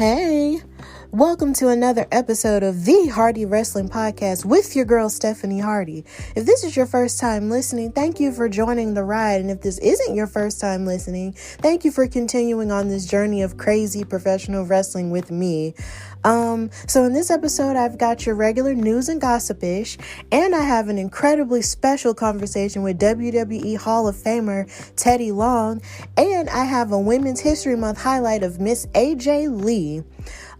Hey, welcome to another episode of the Hardy Wrestling Podcast with your girl, Stephanie Hardy. If this is your first time listening, thank you for joining the ride. And if this isn't your first time listening, thank you for continuing on this journey of crazy professional wrestling with me. So in this episode, I've got your regular news and gossip-ish, and I have an incredibly special conversation with WWE Hall of Famer Teddy Long, and I have a Women's History Month highlight of Miss AJ Lee,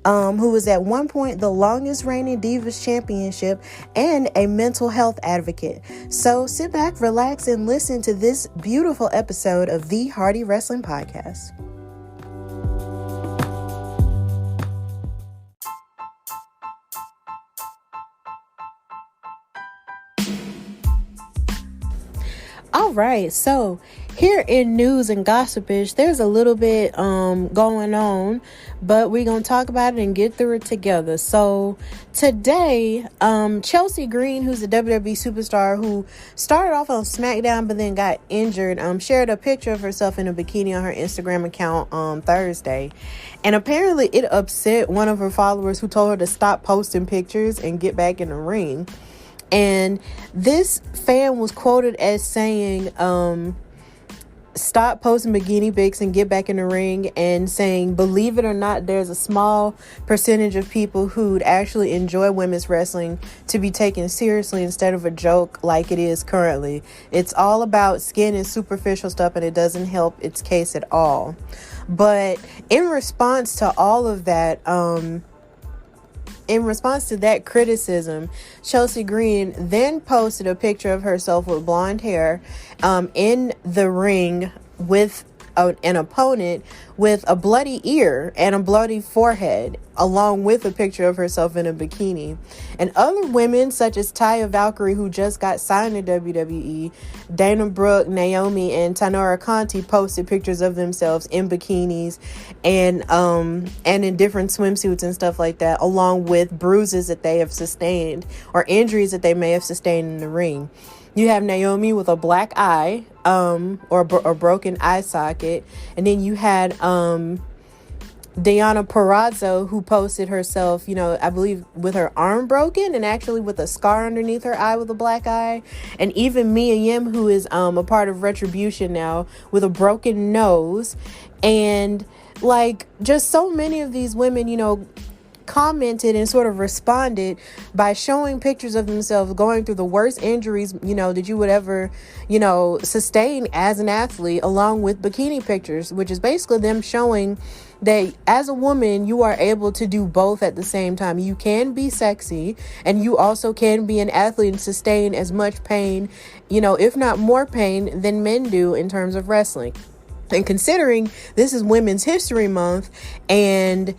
who was at one point the longest reigning Divas Championship and a mental health advocate. So sit back, relax, and listen to this beautiful episode of the Hardy Wrestling Podcast. All right, so here in news and gossipish, there's a little bit going on, but we're going to talk about it and get through it together. So today, Chelsea Green, who's a WWE superstar who started off on SmackDown but then got injured, shared a picture of herself in a bikini on her Instagram account on Thursday. And apparently it upset one of her followers who told her to stop posting pictures and get back in the ring. And this fan was quoted as saying, stop posting bikini pics and get back in the ring, and saying, believe it or not, there's a small percentage of people who'd actually enjoy women's wrestling to be taken seriously instead of a joke like it is currently. It's all about skin and superficial stuff, and it doesn't help its case at all. But in response to all of that, in response to that criticism, Chelsea Green then posted a picture of herself with blonde hair in the ring with an opponent with a bloody ear and a bloody forehead, along with a picture of herself in a bikini. And other women such as Taya Valkyrie, who just got signed to WWE, Dana Brooke, Naomi, and Tanora Conti posted pictures of themselves in bikinis and in different swimsuits and stuff like that, along with bruises that they have sustained or injuries that they may have sustained in the ring. You have Naomi with a black eye, or a broken eye socket. And then you had Deonna Purrazzo, who posted herself, I believe with her arm broken and actually with a scar underneath her eye with a black eye. And even Mia Yim, who is a part of Retribution now, with a broken nose. And just so many of these women, commented and sort of responded by showing pictures of themselves going through the worst injuries, that you would ever, sustain as an athlete, along with bikini pictures, which is basically them showing that as a woman, you are able to do both at the same time. You can be sexy and you also can be an athlete and sustain as much pain, if not more pain than men do in terms of wrestling. And considering this is Women's History Month, and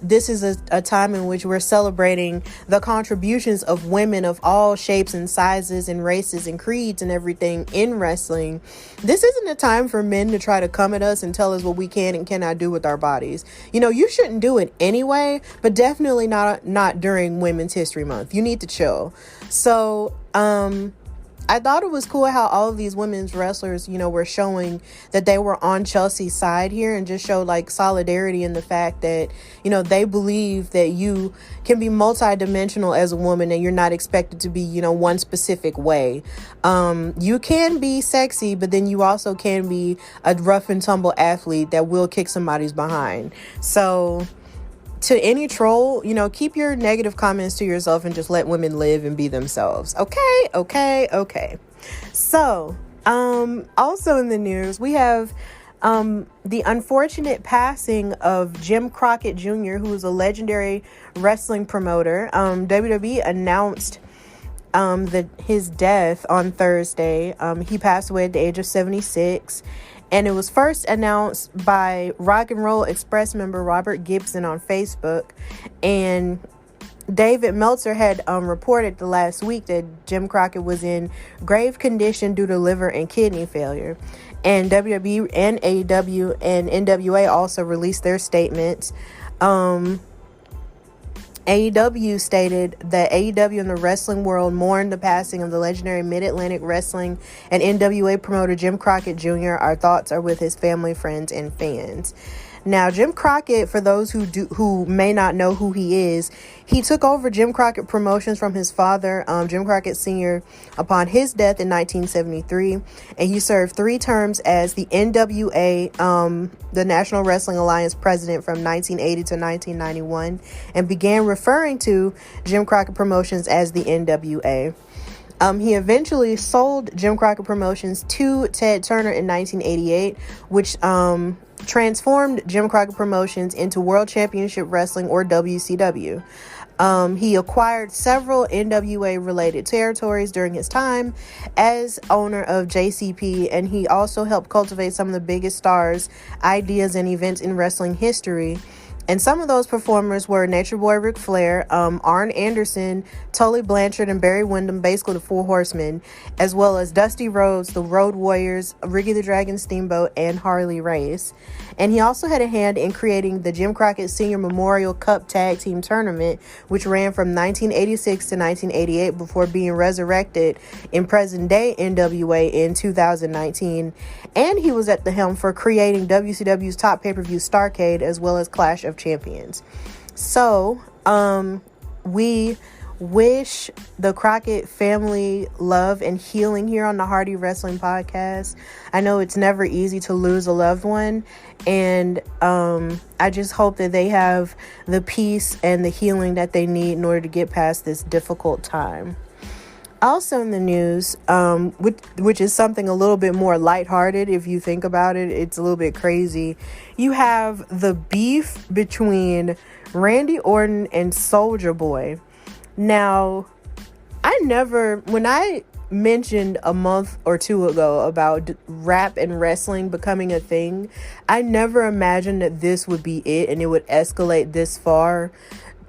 this is a time in which we're celebrating the contributions of women of all shapes and sizes and races and creeds and everything in wrestling. This isn't a time for men to try to come at us and tell us what we can and cannot do with our bodies. You shouldn't do it anyway, but definitely not during Women's History Month. You need to chill. So, I thought it was cool how all of these women's wrestlers, were showing that they were on Chelsea's side here, and just showed solidarity in the fact that, they believe that you can be multidimensional as a woman and you're not expected to be, one specific way. You can be sexy, but then you also can be a rough and tumble athlete that will kick somebody's behind. So to any troll, keep your negative comments to yourself and just let women live and be themselves. Okay. So, also in the news, we have the unfortunate passing of Jim Crockett Jr., who was a legendary wrestling promoter. WWE announced his death on Thursday. He passed away at the age of 76. And it was first announced by Rock and Roll Express member Robert Gibson on Facebook. And David Meltzer had reported the last week that Jim Crockett was in grave condition due to liver and kidney failure. And WWE and AEW and NWA also released their statements. AEW stated that AEW and the wrestling world mourned the passing of the legendary Mid-Atlantic Wrestling and NWA promoter Jim Crockett Jr. Our thoughts are with his family, friends, and fans. Now, Jim Crockett, for those who may not know who he is, he took over Jim Crockett Promotions from his father, Jim Crockett Sr., upon his death in 1973, and he served 3 terms as the NWA, the National Wrestling Alliance president from 1980 to 1991, and began referring to Jim Crockett Promotions as the NWA. He eventually sold Jim Crockett Promotions to Ted Turner in 1988, which transformed Jim Crockett Promotions into World Championship Wrestling, or WCW. He acquired several NWA-related territories during his time as owner of JCP, and he also helped cultivate some of the biggest stars, ideas, and events in wrestling history. And some of those performers were Nature Boy Ric Flair, Arn Anderson, Tully Blanchard, and Barry Windham, basically the Four Horsemen, as well as Dusty Rhodes, the Road Warriors, Ricky the Dragon Steamboat, and Harley Race. And he also had a hand in creating the Jim Crockett Senior Memorial Cup Tag Team Tournament, which ran from 1986 to 1988 before being resurrected in present-day NWA in 2019. And he was at the helm for creating WCW's top pay-per-view Starrcade, as well as Clash of Champions. So, we wish the Crockett family love and healing here on the Hardy Wrestling Podcast. I know it's never easy to lose a loved one, and I just hope that they have the peace and the healing that they need in order to get past this difficult time. Also in the news, which is something a little bit more lighthearted if you think about it, it's a little bit crazy. You have the beef between Randy Orton and Soulja Boy. Now, when I mentioned a month or two ago about rap and wrestling becoming a thing, I never imagined that this would be it and it would escalate this far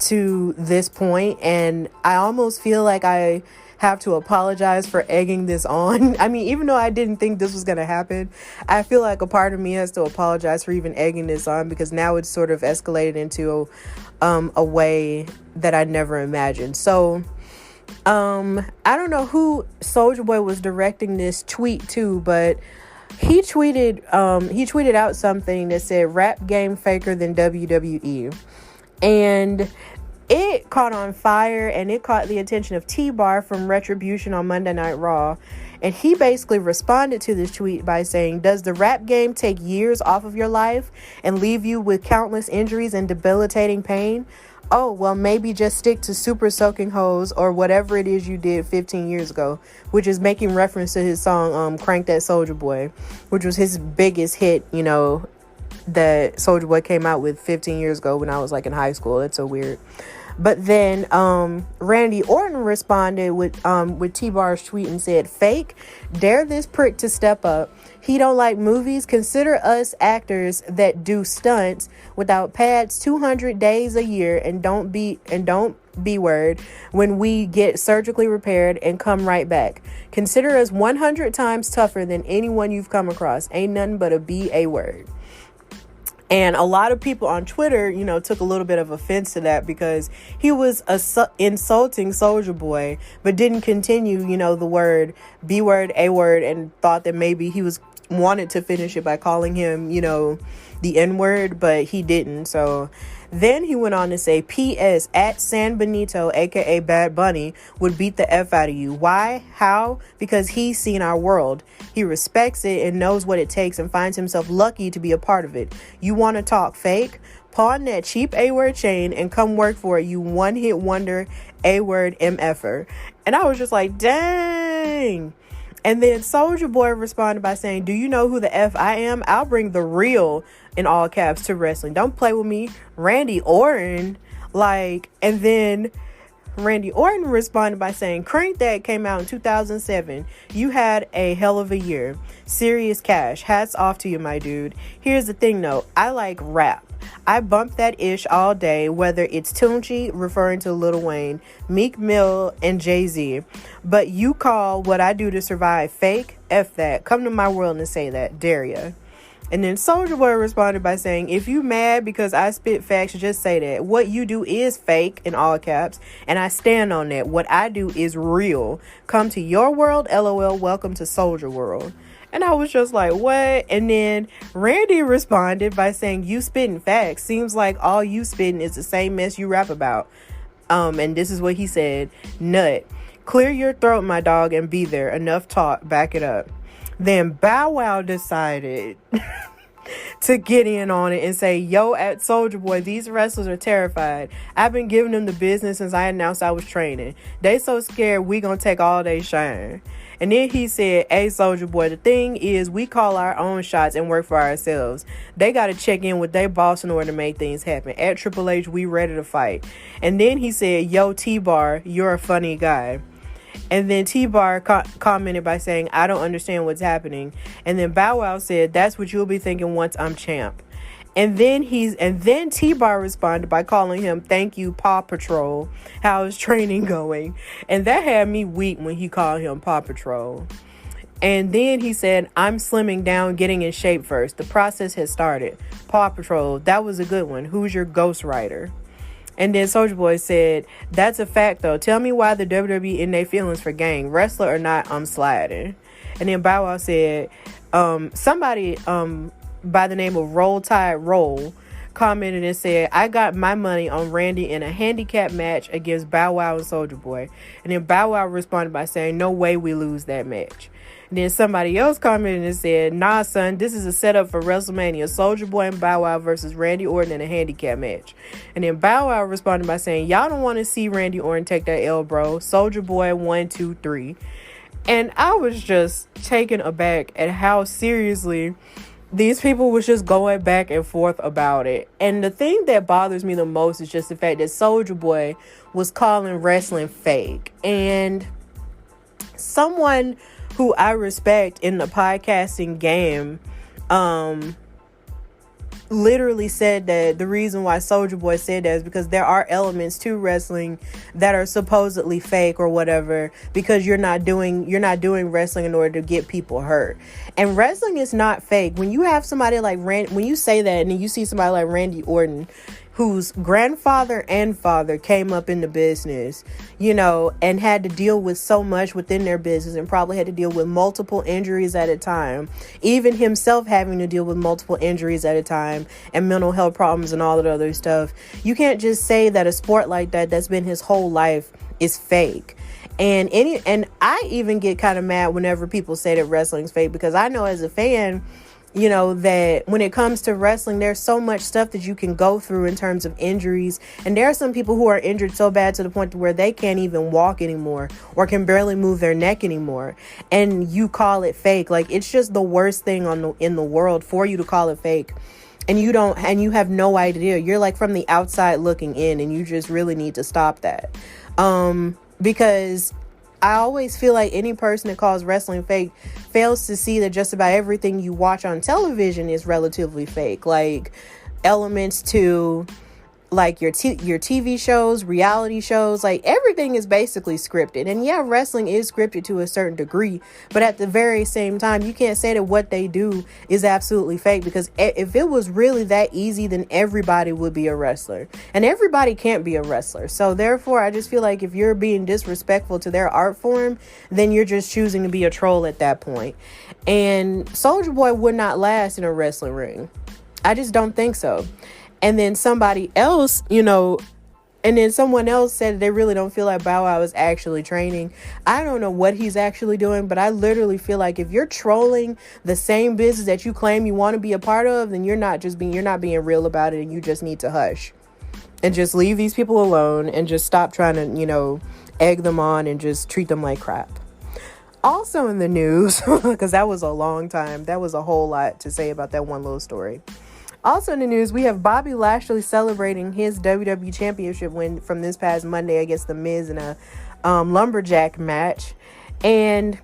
to this point. And I almost feel like I have to apologize for egging this on. I mean, even though I didn't think this was going to happen, I feel like a part of me has to apologize for even egging this on, because now it's sort of escalated into a way that I never imagined. So I don't know who Soulja Boy was directing this tweet to, but he tweeted out something that said "rap game faker than WWE," and it caught on fire, and it caught the attention of T-Bar from Retribution on Monday Night Raw. And he basically responded to this tweet by saying, "Does the rap game take years off of your life and leave you with countless injuries and debilitating pain? Oh, well, maybe just stick to super soaking hoes or whatever it is you did 15 years ago," which is making reference to his song, Crank That Soulja Boy, which was his biggest hit, that Soulja Boy came out with 15 years ago when I was like in high school. That's so weird. But then Randy Orton responded with T-Bar's tweet and said, "Fake, dare this prick to step up. He don't like movies. Consider us actors that do stunts without pads 200 days a year and don't be word when we get surgically repaired and come right back. Consider us 100 times tougher than anyone you've come across. Ain't nothing but a B.A. word." And a lot of people on Twitter, took a little bit of offense to that, because he was insulting Soulja Boy, but didn't continue, the word B word, A word, and thought that maybe he wanted to finish it by calling him, the N word, but he didn't. So then he went on to say, "P.S. at San Benito, aka Bad Bunny, would beat the F out of you. Why? How? Because he's seen our world. He respects it and knows what it takes and finds himself lucky to be a part of it. You want to talk fake? Pawn that cheap A-word chain and come work for it, you one-hit wonder A-word MFer." And I was just like, dang. And then Soulja Boy responded by saying, "Do you know who the F I am? I'll bring the real," in all caps, "to wrestling. Don't play with me. Randy Orton." And then Randy Orton responded by saying, "Crank That came out in 2007. You had a hell of a year. Serious cash. Hats off to you, my dude. Here's the thing though. I like rap. I bump that ish all day, whether it's Tunchi," referring to Lil Wayne, "Meek Mill, and Jay-Z. But you call what I do to survive fake? F that. Come to my world and say that. Dare ya." And then Soulja Boy responded by saying, "If you mad because I spit facts, just say that. What you do is fake," in all caps, "and I stand on that. What I do is real. Come to your world, LOL. Welcome to Soulja World." And I was just like, what? And then Randy responded by saying, you spitting facts. Seems like all you spitting is the same mess you rap about. And this is what he said. Nut. Clear your throat, my dog, and be there. Enough talk. Back it up. Then Bow Wow decided to get in on it and say, yo, at Soulja Boy, these wrestlers are terrified. I've been giving them the business since I announced I was training. They so scared we gonna take all they shine. And then he said, hey, Soulja Boy, the thing is we call our own shots and work for ourselves. They got to check in with their boss in order to make things happen. At Triple H, we ready to fight. And then he said, yo, T-Bar, you're a funny guy. And then T-Bar commented by saying, I don't understand what's happening. And then Bow Wow said, that's what you'll be thinking once I'm champ. And then T-Bar responded by calling him, thank you, Paw Patrol. How is training going? And that had me weak when he called him Paw Patrol. And then he said, I'm slimming down, getting in shape first. The process has started. Paw Patrol, that was a good one. Who's your ghostwriter? And then Soulja Boy said, that's a fact though. Tell me why the WWE in their feelings for gang. Wrestler or not, I'm sliding. And then Bow Wow said, somebody by the name of Roll Tide Roll commented and said, I got my money on Randy in a handicap match against Bow Wow and Soulja Boy. And then Bow Wow responded by saying, no way we lose that match. And then somebody else commented and said, nah, son, this is a setup for WrestleMania. Soulja Boy and Bow Wow versus Randy Orton in a handicap match. And then Bow Wow responded by saying, y'all don't want to see Randy Orton take that L, bro. Soulja Boy 1, 2, 3. And I was just taken aback at how seriously these people was just going back and forth about it. And the thing that bothers me the most is just the fact that Soulja Boy was calling wrestling fake. And someone who I respect in the podcasting game literally said that the reason why Soulja Boy said that is because there are elements to wrestling that are supposedly fake or whatever, because you're not doing wrestling in order to get people hurt. And wrestling is not fake. When you have somebody like when you say that and then you see somebody like Randy Orton, whose grandfather and father came up in the business, and had to deal with so much within their business and probably had to deal with multiple injuries at a time, even himself having to deal with multiple injuries at a time and mental health problems and all that other stuff. You can't just say that a sport like that's been his whole life is fake. And I even get kind of mad whenever people say that wrestling's fake, because I know as a fan, that when it comes to wrestling, there's so much stuff that you can go through in terms of injuries. And there are some people who are injured so bad to the point where they can't even walk anymore or can barely move their neck anymore. And you call it fake. Like, it's just the worst thing in the world for you to call it fake. And you have no idea. You're like from the outside looking in, and you just really need to stop that. Because I always feel like any person that calls wrestling fake fails to see that just about everything you watch on television is relatively fake. Like elements to like your TV shows, reality shows, like everything is basically scripted. And yeah, wrestling is scripted to a certain degree, but at the very same time, you can't say that what they do is absolutely fake, because if it was really that easy, then everybody would be a wrestler, and everybody can't be a wrestler. So therefore, I just feel like if you're being disrespectful to their art form, then you're just choosing to be a troll at that point. And Soulja Boy would not last in a wrestling ring. I just don't think so. And then somebody else, and then someone else said they really don't feel like Bow Wow is actually training. I don't know what he's actually doing, but I literally feel like if you're trolling the same business that you claim you want to be a part of, then you're not being real about it, and you just need to hush and just leave these people alone and just stop trying to, egg them on and just treat them like crap. Also in the news, because that was a long time, that was a whole lot to say about that one little story. Also in the news, we have Bobby Lashley celebrating his WWE Championship win from this past Monday against The Miz in a lumberjack match. And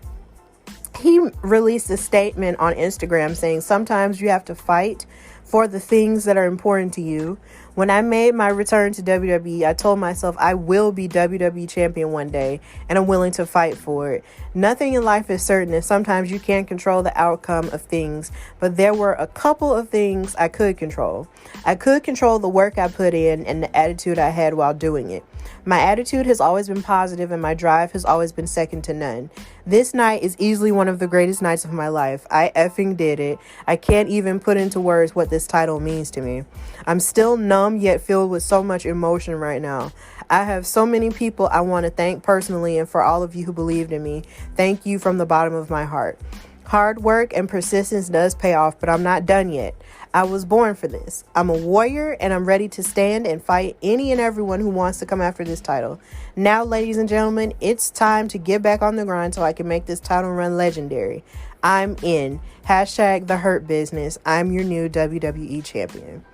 he released a statement on Instagram saying, sometimes you have to fight for the things that are important to you. When I made my return to WWE, I told myself I will be WWE champion one day, and I'm willing to fight for it. Nothing in life is certain, and sometimes you can't control the outcome of things, but there were a couple of things I could control. I could control the work I put in and the attitude I had while doing it. My attitude has always been positive, and my drive has always been second to none. This night is easily one of the greatest nights of my life. I effing did it. I can't even put into words what this title means to me. I'm still numb yet filled with so much emotion right now. I have so many people I want to thank personally, and for all of you who believed in me, thank you from the bottom of my heart. Hard work and persistence does pay off, but I'm not done yet. I was born for this. I'm a warrior, and I'm ready to stand and fight any and everyone who wants to come after this title. Now, ladies and gentlemen, it's time to get back on the grind so I can make this title run legendary. I'm in. Hashtag the Hurt Business. I'm your new WWE champion.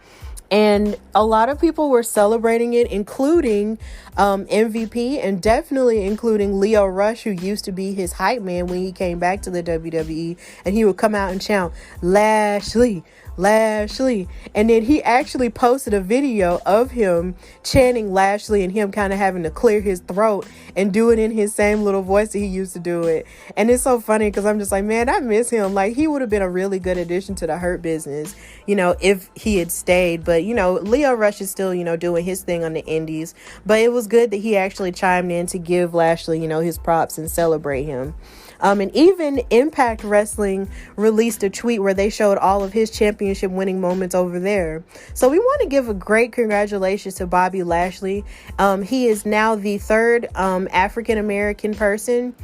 And a lot of people were celebrating it, including MVP, and definitely including Lio Rush, who used to be his hype man when he came back to the WWE, and he would come out and chant, Lashley, Lashley. And then he actually posted a video of him chanting Lashley and him kind of having to clear his throat and do it in his same little voice that he used to do it. And it's so funny because I'm just like, man, I miss him. Like, he would have been a really good addition to the Hurt Business, you know, if he had stayed. But, you know, Lio Rush is still, you know, doing his thing on the indies. But it was good that he actually chimed in to give Lashley, you know, his props and celebrate him. And even Impact Wrestling released a tweet where they showed all of his championship winning moments over there. So we want to give a great congratulations to Bobby Lashley. He is now the third African American person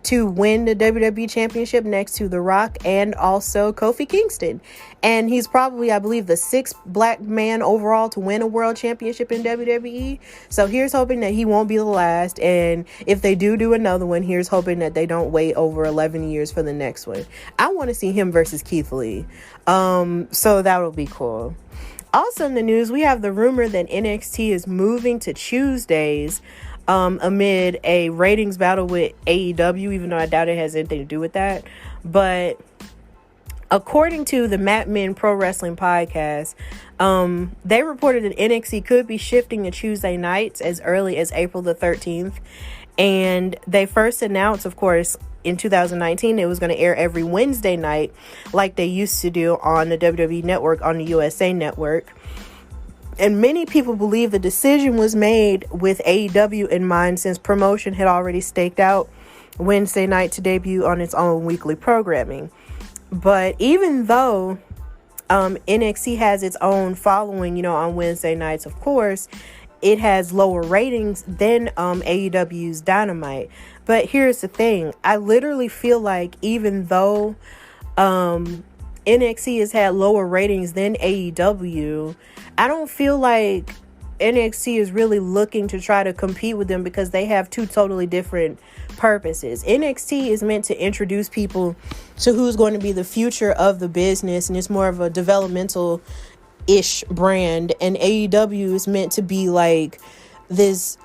to win the WWE Championship next to The Rock and also Kofi Kingston. And he's probably, I believe, the sixth black man overall to win a world championship in WWE. So here's hoping that he won't be the last. And if they do another one, here's hoping that they don't wait over 11 years for the next one. I want to see him versus Keith Lee. So that will be cool. Also in the news, we have the rumor that NXT is moving to Tuesdays amid a ratings battle with AEW, even though I doubt it has anything to do with that. But according to the Mad Men Pro Wrestling Podcast, they reported that NXT could be shifting to Tuesday nights as early as April the 13th. And they first announced, of course, in 2019, it was going to air every Wednesday night like they used to do on the WWE Network, on the USA Network. And many people believe the decision was made with AEW in mind, since promotion had already staked out Wednesday night to debut on its own weekly programming. But even though NXT has its own following, you know, on Wednesday nights, of course, it has lower ratings than AEW's Dynamite. But here's the thing. I literally feel like even though NXT has had lower ratings than AEW, I don't feel like NXT is really looking to try to compete with them, because they have two totally different purposes. NXT is meant to introduce people to who's going to be the future of the business, and it's more of a developmental-ish brand. And AEW is meant to be like this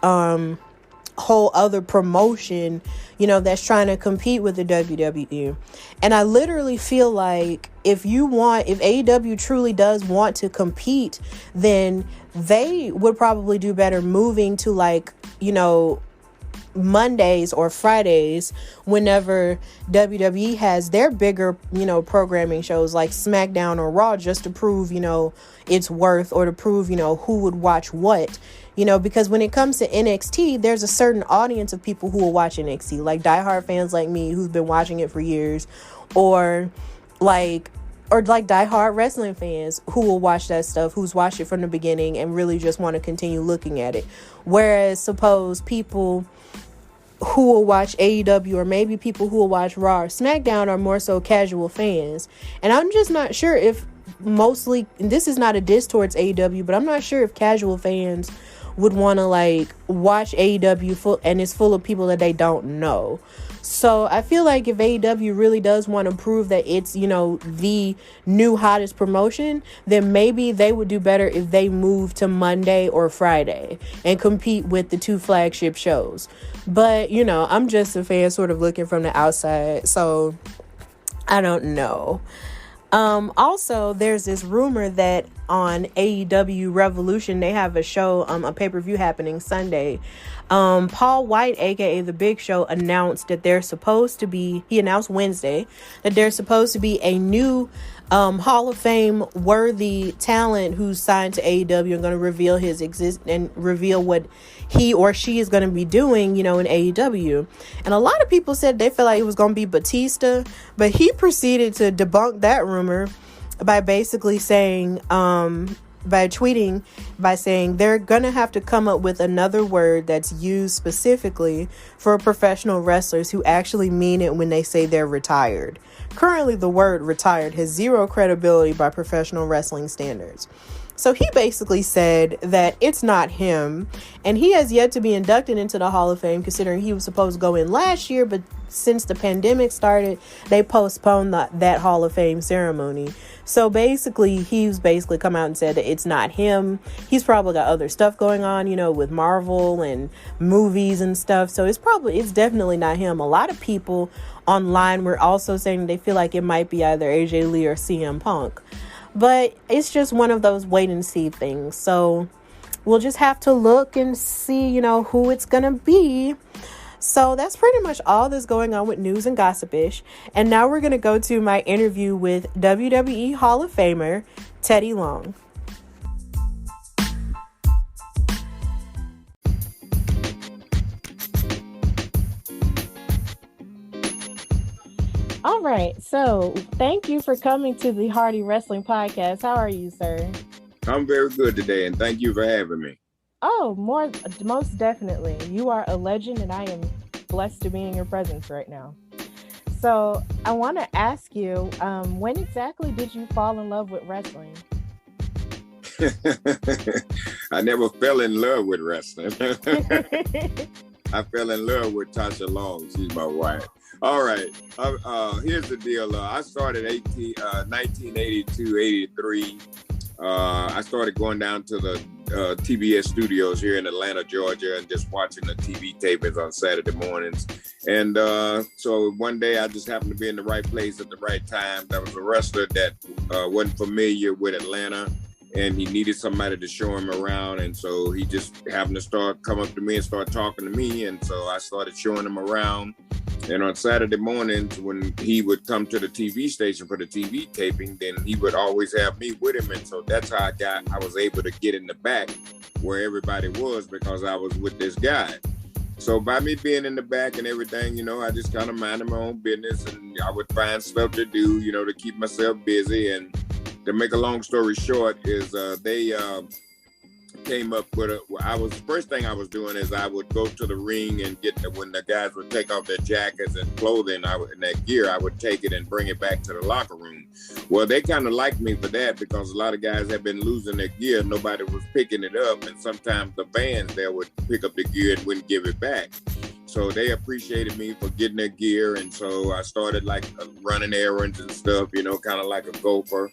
whole other promotion, you know, that's trying to compete with the WWE. And I literally feel like if AEW truly does want to compete, then they would probably do better moving to, like, you know, Mondays or Fridays whenever WWE has their bigger, you know, programming shows like SmackDown or Raw, just to prove, you know, its worth, or to prove, you know, who would watch what. You know, because when it comes to NXT, there's a certain audience of people who will watch NXT, like diehard fans like me who've been watching it for years, or diehard wrestling fans who will watch that stuff, who's watched it from the beginning and really just want to continue looking at it. Whereas suppose people who will watch AEW, or maybe people who will watch Raw or SmackDown, are more so casual fans. And I'm just not sure if mostly, and this is not a diss towards AEW, but I'm not sure if casual fans would want to like watch AEW and it's full of people that they don't know. So I feel like if AEW really does want to prove that it's, you know, the new hottest promotion, then maybe they would do better if they move to Monday or Friday and compete with the two flagship shows. But, you know, I'm just a fan sort of looking from the outside, so I don't know. Also, there's this rumor that on AEW Revolution, they have a show, a pay-per-view happening Sunday. Paul White, aka The Big Show, announced that he announced Wednesday that there's supposed to be a new Hall of Fame worthy talent who's signed to AEW and going to reveal his and reveal what he or she is going to be doing, in AEW. And a lot of people said they felt like it was going to be Batista, but he proceeded to debunk that rumor by basically saying, by tweeting, by saying they're gonna have to come up with another word that's used specifically for professional wrestlers who actually mean it when they say they're retired. Currently, the word retired has zero credibility by professional wrestling standards. So he basically said that it's not him, and he has yet to be inducted into the Hall of Fame, considering he was supposed to go in last year, but since the pandemic started, they postponed that Hall of Fame ceremony. So basically, he's basically come out and said that it's not him. He's probably got other stuff going on, with Marvel and movies and stuff. So it's definitely not him. A lot of people online were also saying they feel like it might be either AJ Lee or CM Punk. But it's just one of those wait and see things. So we'll just have to look and see, who it's going to be. So that's pretty much all that's going on with news and gossip-ish. And now we're going to go to my interview with WWE Hall of Famer Teddy Long. All right. So thank you for coming to the Hardy Wrestling Podcast. How are you, sir? I'm very good today, and thank you for having me. Oh, most definitely. You are a legend, and I am blessed to be in your presence right now. So I want to ask you, when exactly did you fall in love with wrestling? I never fell in love with wrestling. I fell in love with Tasha Long. She's my wife. All right. Here's the deal. I started 1982, 83. I started going down to the TBS studios here in Atlanta, Georgia, and just watching the TV tapings on Saturday mornings. And so one day I just happened to be in the right place at the right time. There was a wrestler that wasn't familiar with Atlanta, and he needed somebody to show him around. And so he just happened to come up to me and start talking to me. And so I started showing him around. And on Saturday mornings, when he would come to the TV station for the TV taping, then he would always have me with him. And so that's how I was able to get in the back where everybody was, because I was with this guy. So by me being in the back and everything, I just kind of minded my own business, and I would find stuff to do, to keep myself busy. And to make a long story short is they came up with first thing I was doing is I would go to the ring and when the guys would take off their jackets and clothing, and that gear, I would take it and bring it back to the locker room. Well, they kind of liked me for that, because a lot of guys had been losing their gear. Nobody was picking it up, and sometimes the fans there would pick up the gear and wouldn't give it back. So they appreciated me for getting their gear, and so I started running errands and stuff, kind of like a gopher.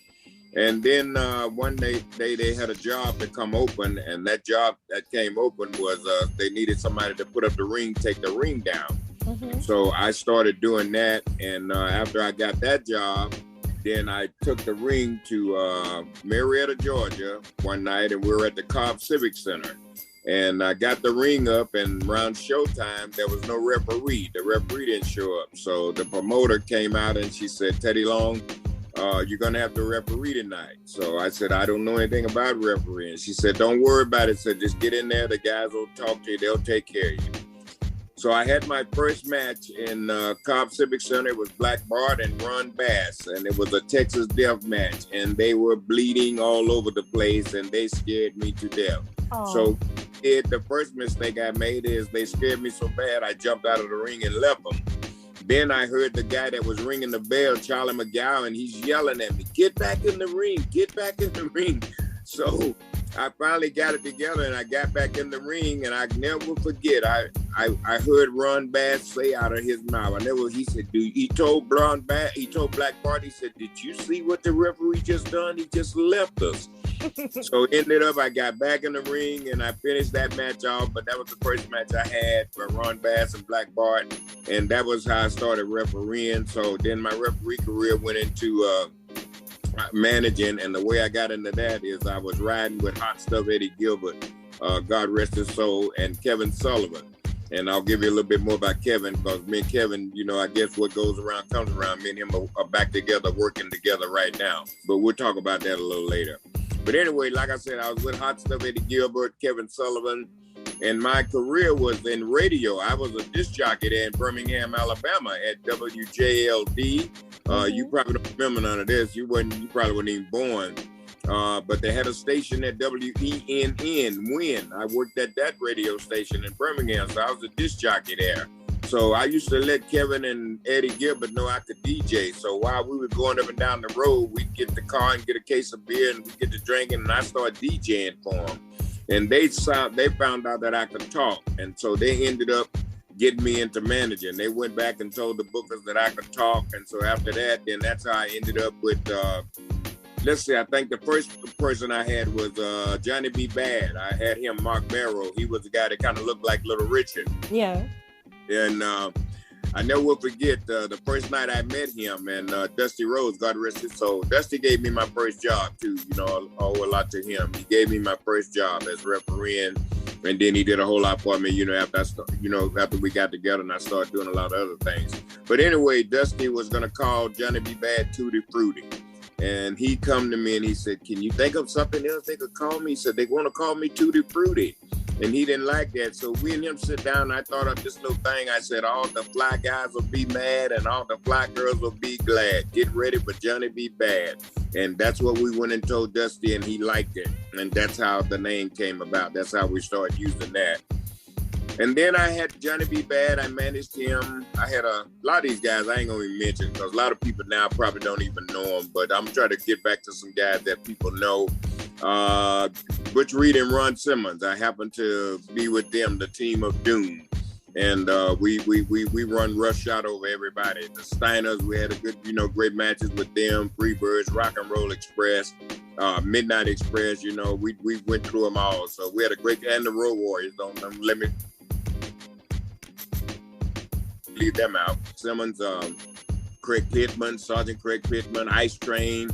And then one day they had a job to come open, and that job that came open was they needed somebody to put up the ring, take the ring down. Mm-hmm. So I started doing that, and after I got that job, then I took the ring to Marietta, Georgia one night, and we were at the Cobb Civic Center. And I got the ring up, and around showtime, there was no referee. The referee didn't show up. So the promoter came out and she said, "Teddy Long, you're going to have to referee tonight." So I said, "I don't know anything about refereeing." She said, "Don't worry about it." Said, "Just get in there. The guys will talk to you. They'll take care of you." So I had my first match in Cobb Civic Center. It was Black Bart and Ron Bass, and it was a Texas death match. And they were bleeding all over the place, and they scared me to death. Oh. So the first mistake I made is they scared me so bad, I jumped out of the ring and left them. Then I heard the guy that was ringing the bell, Charlie McGowan, he's yelling at me, "Get back in the ring, get back in the ring." So I finally got it together, and I got back in the ring, and I never forget, I heard Ron Bass say out of his mouth, he said, he told Black Bart, he said, "Did you see what the referee just done? He just left us." So ended up, I got back in the ring, and I finished that match off, but that was the first match I had for Ron Bass and Black Bart, and that was how I started refereeing. So then my referee career went into managing, and the way I got into that is I was riding with Hot Stuff Eddie Gilbert, God rest his soul, and Kevin Sullivan. And I'll give you a little bit more about Kevin, because me and Kevin, you know, I guess what goes around comes around. Me and him are back together, working together right now. But we'll talk about that a little later. But anyway, like I said, I was with Hot Stuff Eddie Gilbert, Kevin Sullivan, and my career was in radio. I was a disc jockey there in Birmingham, Alabama at WJLD. You probably don't remember none of this. You probably weren't even born. But they had a station at WENN, Win. I worked at that radio station in Birmingham, so I was a disc jockey there. So I used to let Kevin and Eddie Gilbert know I could DJ. So while we were going up and down the road, we'd get in the car and get a case of beer, and we'd get to drinking, and I started DJing for them. And they found out that I could talk, and so they ended up getting me into managing. They went back and told the bookers that I could talk, and so after that, then that's how I ended up with, let's see, I think the first person I had was Johnny B. Bad. I had him, Mark Barrow. He was the guy that kind of looked like Little Richard. Yeah. And I never will forget the first night I met him, and Dusty Rhodes, God rest his soul. Dusty gave me my first job too. You know, I owe a lot to him. He gave me my first job as refereeing, and then he did a whole lot for me. You know, after we got together, and I started doing a lot of other things. But anyway, Dusty was gonna call Johnny B. Bad Tutti Frutti, and he come to me and he said, "Can you think of something else they could call me?" He said, "They want to call me Tutti Frutti." And he didn't like that. So we and him sit down, and I thought of this little thing. I said, all the fly guys will be mad and all the fly girls will be glad. Get ready for Johnny B. Bad. And that's what we went and told Dusty, and he liked it. And that's how the name came about. That's how we started using that. And then I had Johnny B. Bad. I managed him. I had a lot of these guys I ain't going to even mention, because a lot of people now probably don't even know them. But I'm trying to get back to some guys that people know. Butch Reed and Ron Simmons. I happened to be with them, the team of Doom. And we run rush shot over everybody. The Steiners, we had a good, great matches with them. Freebirds, Rock and Roll Express, Midnight Express, we went through them all. So we had a great, and the Road Warriors, don't let me leave them out. Simmons, Craig Pittman, Sergeant Craig Pittman, Ice Train,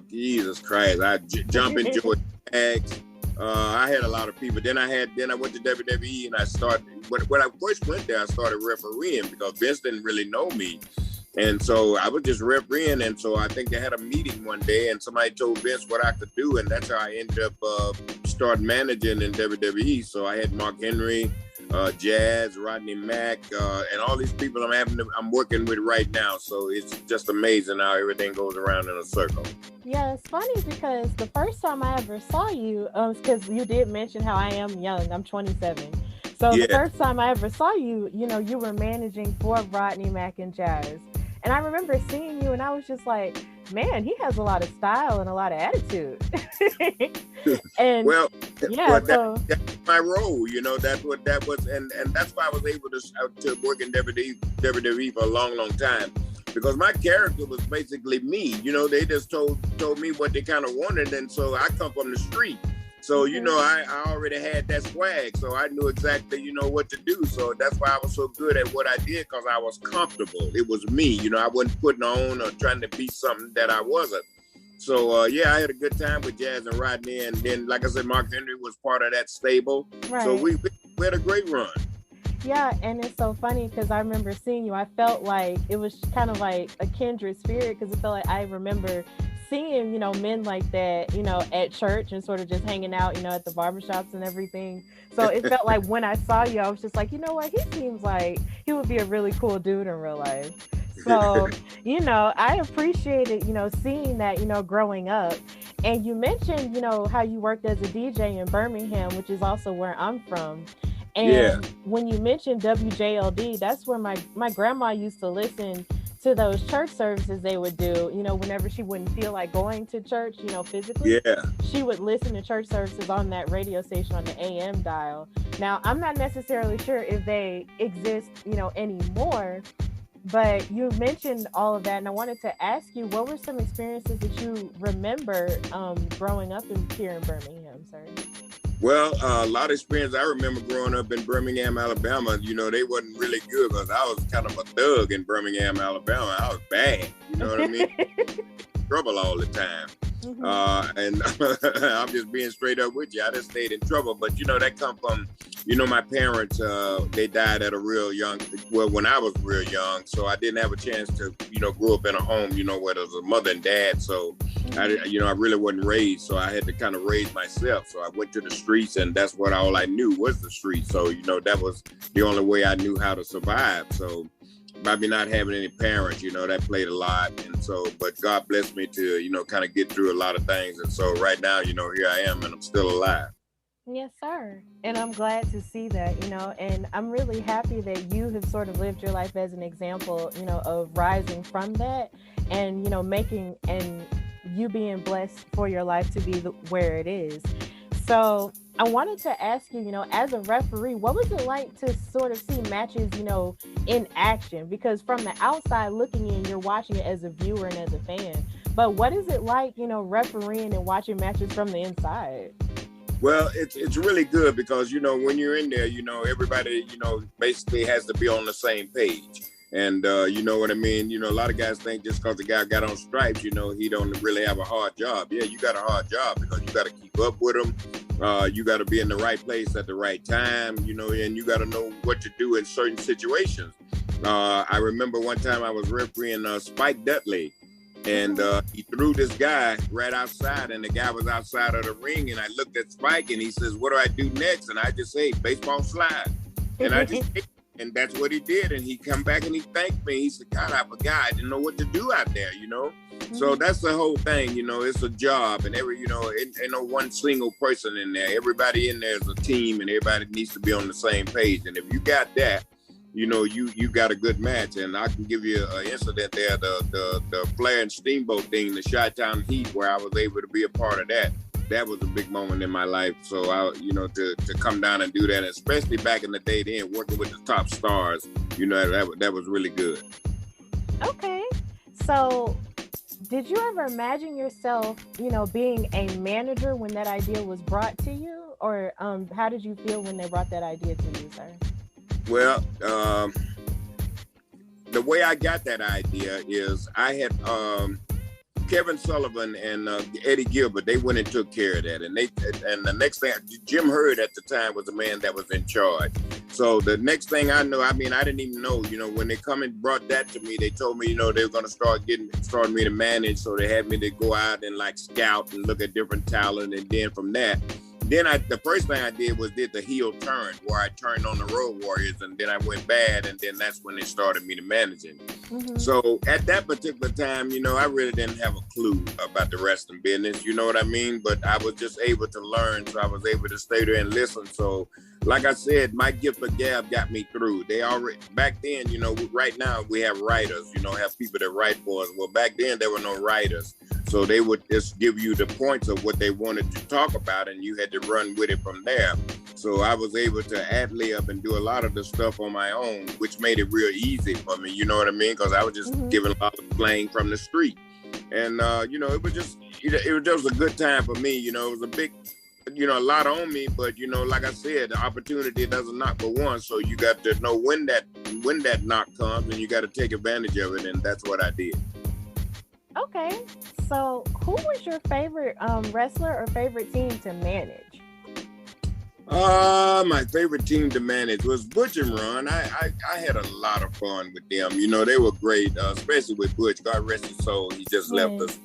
Jesus Christ, Jumping George Bags. I had a lot of people. Then I went to WWE, and I started, when I first went there, I started refereeing, because Vince didn't really know me. And so I was just refereeing, and so I think they had a meeting one day, and somebody told Vince what I could do, and that's how I ended up starting managing in WWE. So I had Mark Henry, Jazz, Rodney Mack, and all these people I'm working with right now. So it's just amazing how everything goes around in a circle. Yeah, it's funny because the first time I ever saw you, because you did mention how I am young. I'm 27. So yeah. The first time I ever saw you, you were managing for Rodney Mack and Jazz. And I remember seeing you, and I was just like, man, he has a lot of style and a lot of attitude. And that's my role, that's what that was. And that's why I was able to work in WWE for a long, long time, because my character was basically me. They just told me what they kind of wanted. And so I come from the street. So, I already had that swag, so I knew exactly, what to do. So that's why I was so good at what I did, because I was comfortable. It was me, I wasn't putting on or trying to be something that I wasn't. So, I had a good time with Jazz and Rodney. And then, like I said, Mark Henry was part of that stable. Right. So we had a great run. Yeah, and it's so funny because I remember seeing you. I felt like it was kind of like a kindred spirit, because it felt like I remember seeing, men like that, at church and sort of just hanging out, at the barbershops and everything. So it felt like when I saw you, I was just like, you know what? He seems like he would be a really cool dude in real life. So, I appreciated, seeing that, growing up. And you mentioned, how you worked as a DJ in Birmingham, which is also where I'm from. And when you mentioned WJLD, that's where my grandma used to listen to those church services they would do, whenever she wouldn't feel like going to church, physically. Yeah. She would listen to church services on that radio station on the AM dial. Now, I'm not necessarily sure if they exist, anymore, but you mentioned all of that, and I wanted to ask you, what were some experiences that you remember growing up here in Birmingham, sir? Well, a lot of experience. I remember growing up in Birmingham, Alabama. They wasn't really good, because I was kind of a thug in Birmingham, Alabama. I was bad. You know what I mean? Trouble all the time. And I'm just being straight up with you. I just stayed in trouble. But, that come from, my parents, they died at a real young, when I was real young. So I didn't have a chance to, grow up in a home, where there was a mother and dad. So, I really wasn't raised. So I had to kind of raise myself. So I went to the streets, and that's what all I knew was the streets. So, that was the only way I knew how to survive. So by me not having any parents, that played a lot. And so, but God blessed me to, kind of get through a lot of things. And so right now, here I am, and I'm still alive. Yes, sir. And I'm glad to see that, and I'm really happy that you have sort of lived your life as an example, of rising from that and, making and you being blessed for your life to be where it is. So I wanted to ask you, as a referee, what was it like to sort of see matches, in action? Because from the outside looking in, you're watching it as a viewer and as a fan. But what is it like, refereeing and watching matches from the inside? Well, it's really good because, when you're in there, everybody, basically has to be on the same page. And you know what I mean? A lot of guys think just because the guy got on stripes, he don't really have a hard job. Yeah, you got a hard job because you got to keep up with him. You got to be in the right place at the right time, and you got to know what to do in certain situations. I remember one time I was refereeing Spike Dudley, and he threw this guy right outside, and the guy was outside of the ring, and I looked at Spike, and he says, "What do I do next?" And I just say, "Baseball slide." And I just and that's what he did. And he come back and he thanked me. He said, "God, I forgot. I didn't know what to do out there, So that's the whole thing, it's a job, and ain't no one single person in there. Everybody in there is a team, and everybody needs to be on the same page. And if you got that, you got a good match. And I can give you an incident there, the Flair and Steamboat thing, the Chi-Town Heat, where I was able to be a part of that. That was a big moment in my life. So to come down and do that, especially back in the day then, working with the top stars, that was really good. Okay. So did you ever imagine yourself, being a manager when that idea was brought to you? Or how did you feel when they brought that idea to you, sir? Well, the way I got that idea is I had Kevin Sullivan and Eddie Gilbert, they went and took care of that. And the next thing, Jim Hurd at the time was the man that was in charge. So the next thing I know, I didn't even know, when they come and brought that to me, they told me, they were going to start me to manage. So they had me to go out and scout and look at different talent. And then from that, the first thing I did was did the heel turn, where I turned on the Road Warriors, and then I went bad, and then that's when they started me to managing. Mm-hmm. So at that particular time, I really didn't have a clue about the wrestling business, you know what I mean? But I was just able to learn, so I was able to stay there and listen. So like I said, my gift of gab got me through. They already, back then, right now we have writers, have people that write for us. Well, back then there were no writers. So they would just give you the points of what they wanted to talk about, and you had to run with it from there. So I was able to ad-lib and do a lot of the stuff on my own, which made it real easy for me, you know what I mean? Because I was just giving a lot of slang from the street. And, it was just a good time for me. It was a big, a lot on me, but, like I said, the opportunity doesn't knock but once. So you got to know when that knock comes, and you got to take advantage of it. And that's what I did. Okay, so who was your favorite wrestler or favorite team to manage? My favorite team to manage was Butch and Ron. I had a lot of fun with them. They were great, especially with Butch. God rest his soul. He just left us,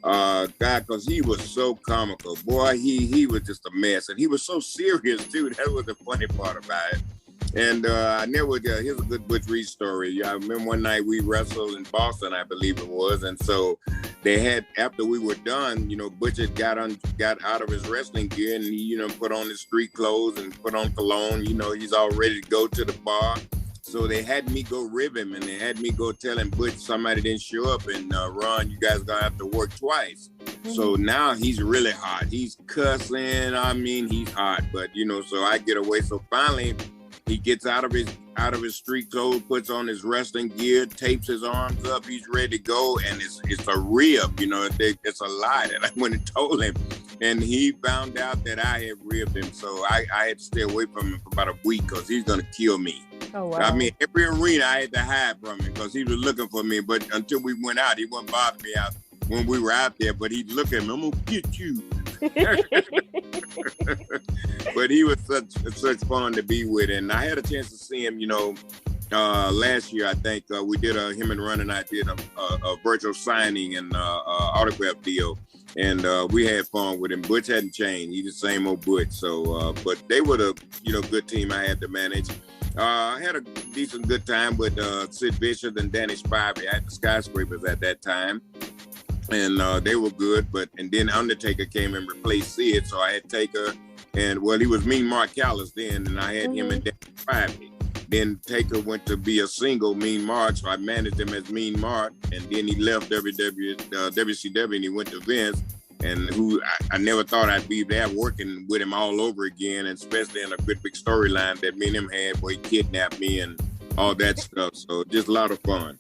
God, because he was so comical. Boy, he was just a mess. And he was so serious, too. That was the funny part about it. And here's a good Butch Reed story. I remember one night we wrestled in Boston, I believe it was. And so they had, after we were done, Butch had got out of his wrestling gear, and he, put on his street clothes and put on cologne. He's all ready to go to the bar. So they had me go rib him, and they had me go tell him, Butch, somebody didn't show up, and Ron, you guys gonna have to work twice. Mm-hmm. So now he's really hot. He's cussing. He's hot. But, so I get away. So finally, he gets out of his street clothes, puts on his wrestling gear, tapes his arms up. He's ready to go, and it's a rib. It's a lie that I went and told him, and he found out that I had ribbed him. So I had to stay away from him for about a week because he's gonna kill me. Oh wow! Every arena I had to hide from him because he was looking for me. But until we went out, he wouldn't bother me out when we were out there, but he'd look at me, I'm gonna get you. But he was such fun to be with, and I had a chance to see him, last year. I think we did him and Ron and I did a virtual signing and autograph deal, and we had fun with him. Butch hadn't changed; he's the same old Butch. So, but they were the good team I had to manage. I had a decent good time with Sid Bishop and Danny Spivey. I had the Skyscrapers at that time. And they were good, and then Undertaker came and replaced Sid, so I had Taker, and he was Mean Mark Callis then, and I had him and Danny Spivey. Then Taker went to be a single Mean Mark, so I managed him as Mean Mark, and then he left WCW and he went to Vince, and who I never thought I'd be there working with him all over again, and especially in a good big storyline that me and him had where he kidnapped me and all that stuff. So just a lot of fun.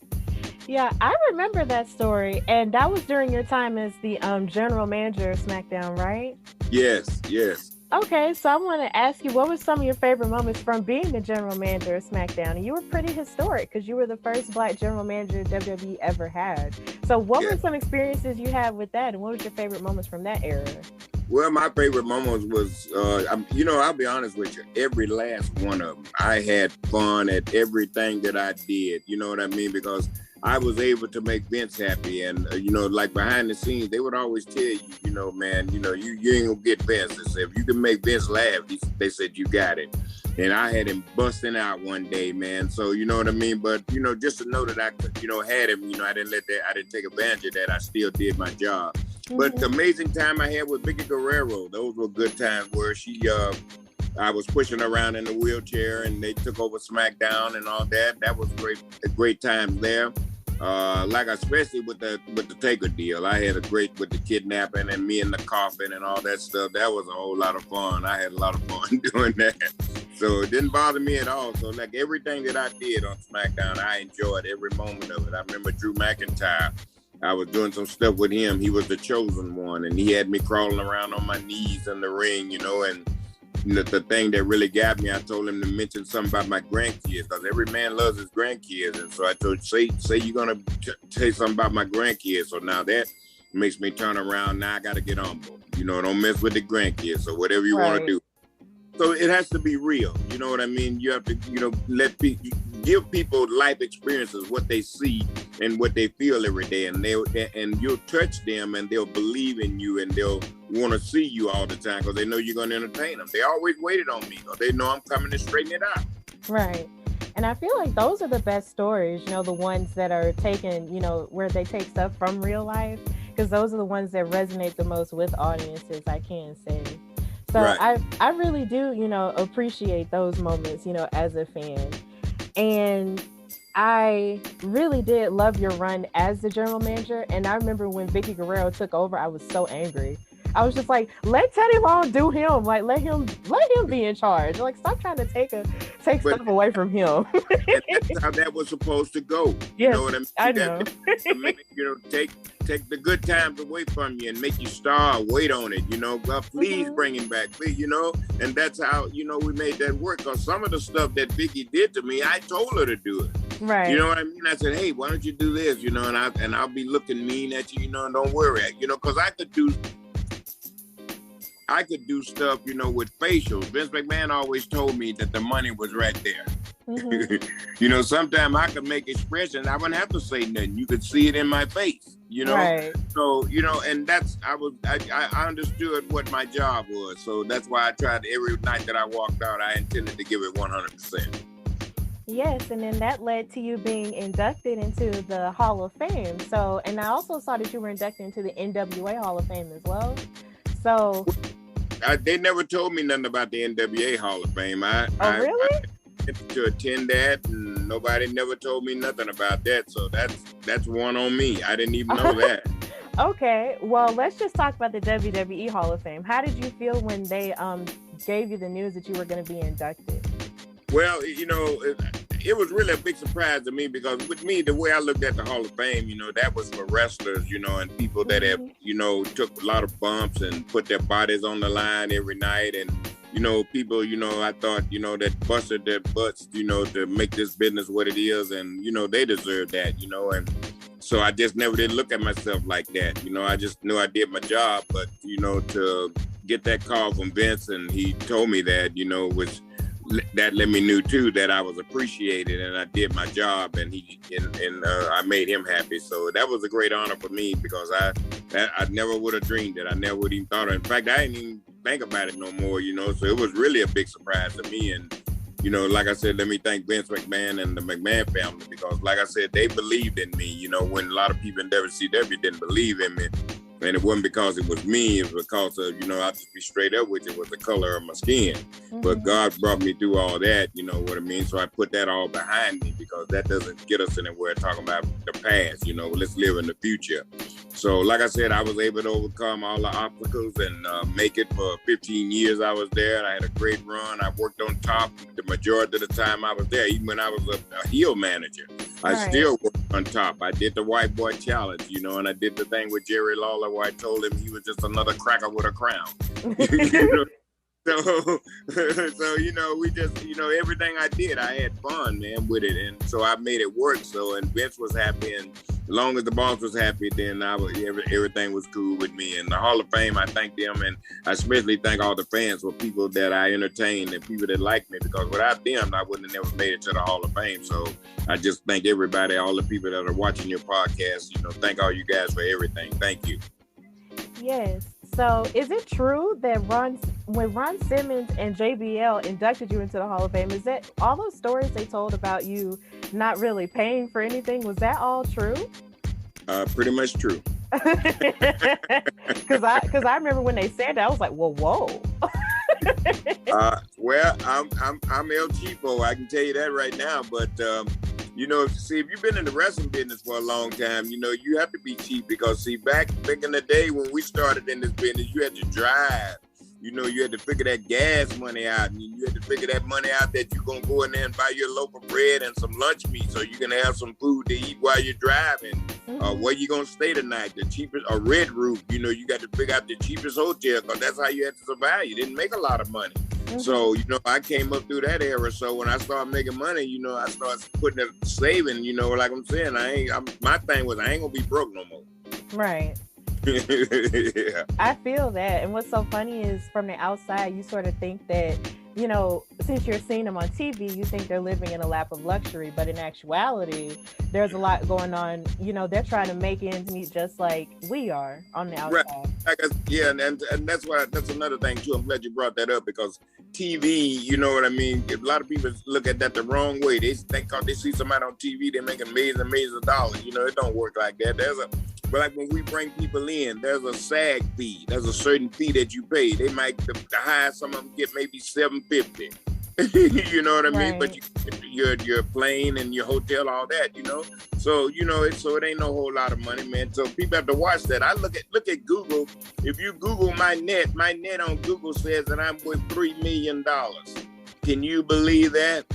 Yeah, I remember that story, and that was during your time as the general manager of SmackDown, right? Yes. Okay, so I want to ask you, what were some of your favorite moments from being the general manager of SmackDown? And you were pretty historic because you were the first Black general manager WWE ever had. So what were some experiences you had with that, and what was your favorite moments from that era? Well, my favorite moments was, I'll be honest with you, every last one of them. I had fun at everything that I did, you know what I mean? Because I was able to make Vince happy, and like behind the scenes, they would always tell you, man, you ain't gonna get Vince. They said, if you can make Vince laugh, they said you got it. And I had him busting out one day, man. So you know what I mean. But just to know that I could, had him, I didn't take advantage of that. I still did my job. Mm-hmm. But the amazing time I had with Vicky Guerrero, those were good times where I was pushing her around in the wheelchair, and they took over SmackDown and all that. That was great time there. Especially with the Taker deal, I had a great with the kidnapping and me in the coffin and all that stuff. That was a whole lot of fun. I had a lot of fun doing that. So it didn't bother me at all. So like everything that I did on SmackDown, I enjoyed every moment of it. I remember Drew McIntyre. I was doing some stuff with him. He was the chosen one, and he had me crawling around on my knees in the ring, and the thing that really got me, I told him to mention something about my grandkids, because every man loves his grandkids. And so I told say you're going to say something about my grandkids. So now that makes me turn around. Now I got to get humble. Don't mess with the grandkids. So whatever you want to do. So it has to be real. You know what I mean? You have to, give people life experiences, what they see and what they feel every day, and you'll touch them, and they'll believe in you, and they'll want to see you all the time because they know you're going to entertain them. They always waited on me because they know I'm coming to straighten it out. Right. And I feel like those are the best stories, the ones that are taken, where they take stuff from real life, because those are the ones that resonate the most with audiences, I can say. So right. I really do, appreciate those moments, as a fan. And I really did love your run as the general manager. And I remember when Vicky Guerrero took over, I was so angry. I was just like, let Teddy Long do him. Like, let him be in charge. Like, stop trying to take stuff away from him. And that's how that was supposed to go. Yes, you know what I mean? I know. Take the good times away from you and make you star. Wait on it. God, please bring him back, please. And that's how we made that work. Because some of the stuff that Vicky did to me, I told her to do it. Right. You know what I mean? I said, hey, why don't you do this? And I'll be looking mean at you. And don't worry. Because I could do stuff, with facials. Vince McMahon always told me that the money was right there. Mm-hmm. Sometimes I could make expressions. I wouldn't have to say nothing. You could see it in my face, Right. So, and that's, I understood what my job was. So that's why I tried every night that I walked out, I intended to give it 100%. Yes, and then that led to you being inducted into the Hall of Fame. So, and I also saw that you were inducted into the NWA Hall of Fame as well. So... they never told me nothing about the NWA Hall of Fame. Really? I went to attend that, and nobody never told me nothing about that. So that's one on me. I didn't even know that. Okay, well, let's just talk about the WWE Hall of Fame. How did you feel when they gave you the news that you were going to be inducted? Well, it was really a big surprise to me, because with me, the way I looked at the Hall of Fame, that was for wrestlers, and people that have, took a lot of bumps and put their bodies on the line every night. And, people, I thought, that busted their butts, to make this business what it is. And, they deserve that, and So I just never did look at myself like that. You know, I just knew I did my job, but, you know, to get that call from Vince and he told me that, you know, that let me know too that I was appreciated and I did my job and I made him happy. So that was a great honor for me because I never would have dreamed it. I never would even thought of it. In fact, I didn't even think about it no more, you know, so it was really a big surprise to me. And, you know, like I said, let me thank Vince McMahon and the McMahon family because, like I said, they believed in me, you know, when a lot of people in WCW didn't believe in me. And it wasn't because it was me, it was because of, you know, I'll just be straight up with you, it was the color of my skin. Mm-hmm. But God brought me through all that, you know what I mean? So I put that all behind me because that doesn't get us anywhere talking about the past, you know, let's live in the future. So like I said, I was able to overcome all the obstacles and make it for 15 years I was there. I had a great run. I worked on top the majority of the time I was there, even when I was a heel manager. I still worked on top. I did the White Boy Challenge, you know, and I did the thing with Jerry Lawler where I told him he was just another cracker with a crown. You know? So, you know, we just, you know, everything I did, I had fun, man, with it. And so I made it work. So, and Vince was happy. And as long as the boss was happy, then everything was cool with me. And the Hall of Fame, I thank them. And I especially thank all the fans for people that I entertained and people that like me, because without them, I wouldn't have never made it to the Hall of Fame. So I just thank everybody, all the people that are watching your podcast, you know, thank all you guys for everything. Thank you. Yes. So is it true that when Ron Simmons and JBL inducted you into the Hall of Fame, is that all those stories they told about you not really paying for anything, was that all true? Pretty much true. Because I remember when they said that, I was like, well, whoa. Well, I'm El Cheapo. I can tell you that right now. But you know, see, if you've been in the wrestling business for a long time, you know, you have to be cheap because, see, back in the day when we started in this business, you had to drive. You know, you had to figure that gas money out, and you had to figure that money out that you're going to go in there and buy your local bread and some lunch meat so you can have some food to eat while you're driving. Where you going to stay tonight, the cheapest, a red roof, you know, you got to figure out the cheapest hotel because that's how you had to survive. You didn't make a lot of money. So, you know, I came up through that era. So when I started making money, you know, I started putting it, saving, you know, like I'm saying, my thing was I ain't going to be broke no more. Right. Yeah. I feel that. And what's so funny is from the outside, you sort of think that, you know, since you're seeing them on TV, you think they're living in a lap of luxury. But in actuality, there's a lot going on. You know, they're trying to make ends meet just like we are on the outside. Right. Yeah, and that's another thing, too. I'm glad you brought that up because TV, you know what I mean? A lot of people look at that the wrong way. They think because they see somebody on TV, they're making millions and millions of dollars. You know, it don't work like that. But like when we bring people in, there's a SAG fee. There's a certain fee that you pay. They might, the highest some of them get maybe $750. You know what I mean? But your plane and your hotel, all that, you know. So you know it. So it ain't no whole lot of money, man. So people have to watch that. I look at Google. If you Google my net on Google says that I'm worth $3 million. Can you believe that?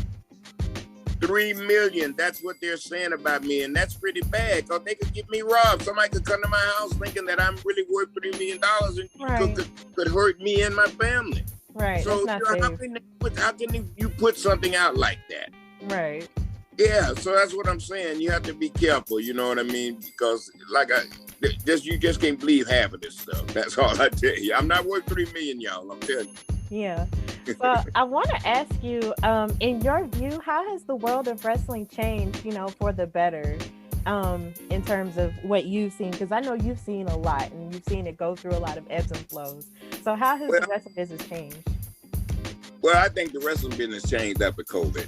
3 million. That's what they're saying about me, and that's pretty bad because they could get me robbed. Somebody could come to my house thinking that I'm really worth $3 million and could hurt me and my family. Right. So you know, how can you put something out like that? Right. Yeah. So that's what I'm saying. You have to be careful. You know what I mean? Because you just can't believe half of this stuff. That's all I tell you. I'm not worth 3 million, y'all. I'm telling you. Yeah. Well, I want to ask you, in your view, how has the world of wrestling changed, you know, for the better, in terms of what you've seen? Because I know you've seen a lot and you've seen it go through a lot of ebbs and flows. So how has the wrestling business changed? Well, I think the wrestling business changed after COVID.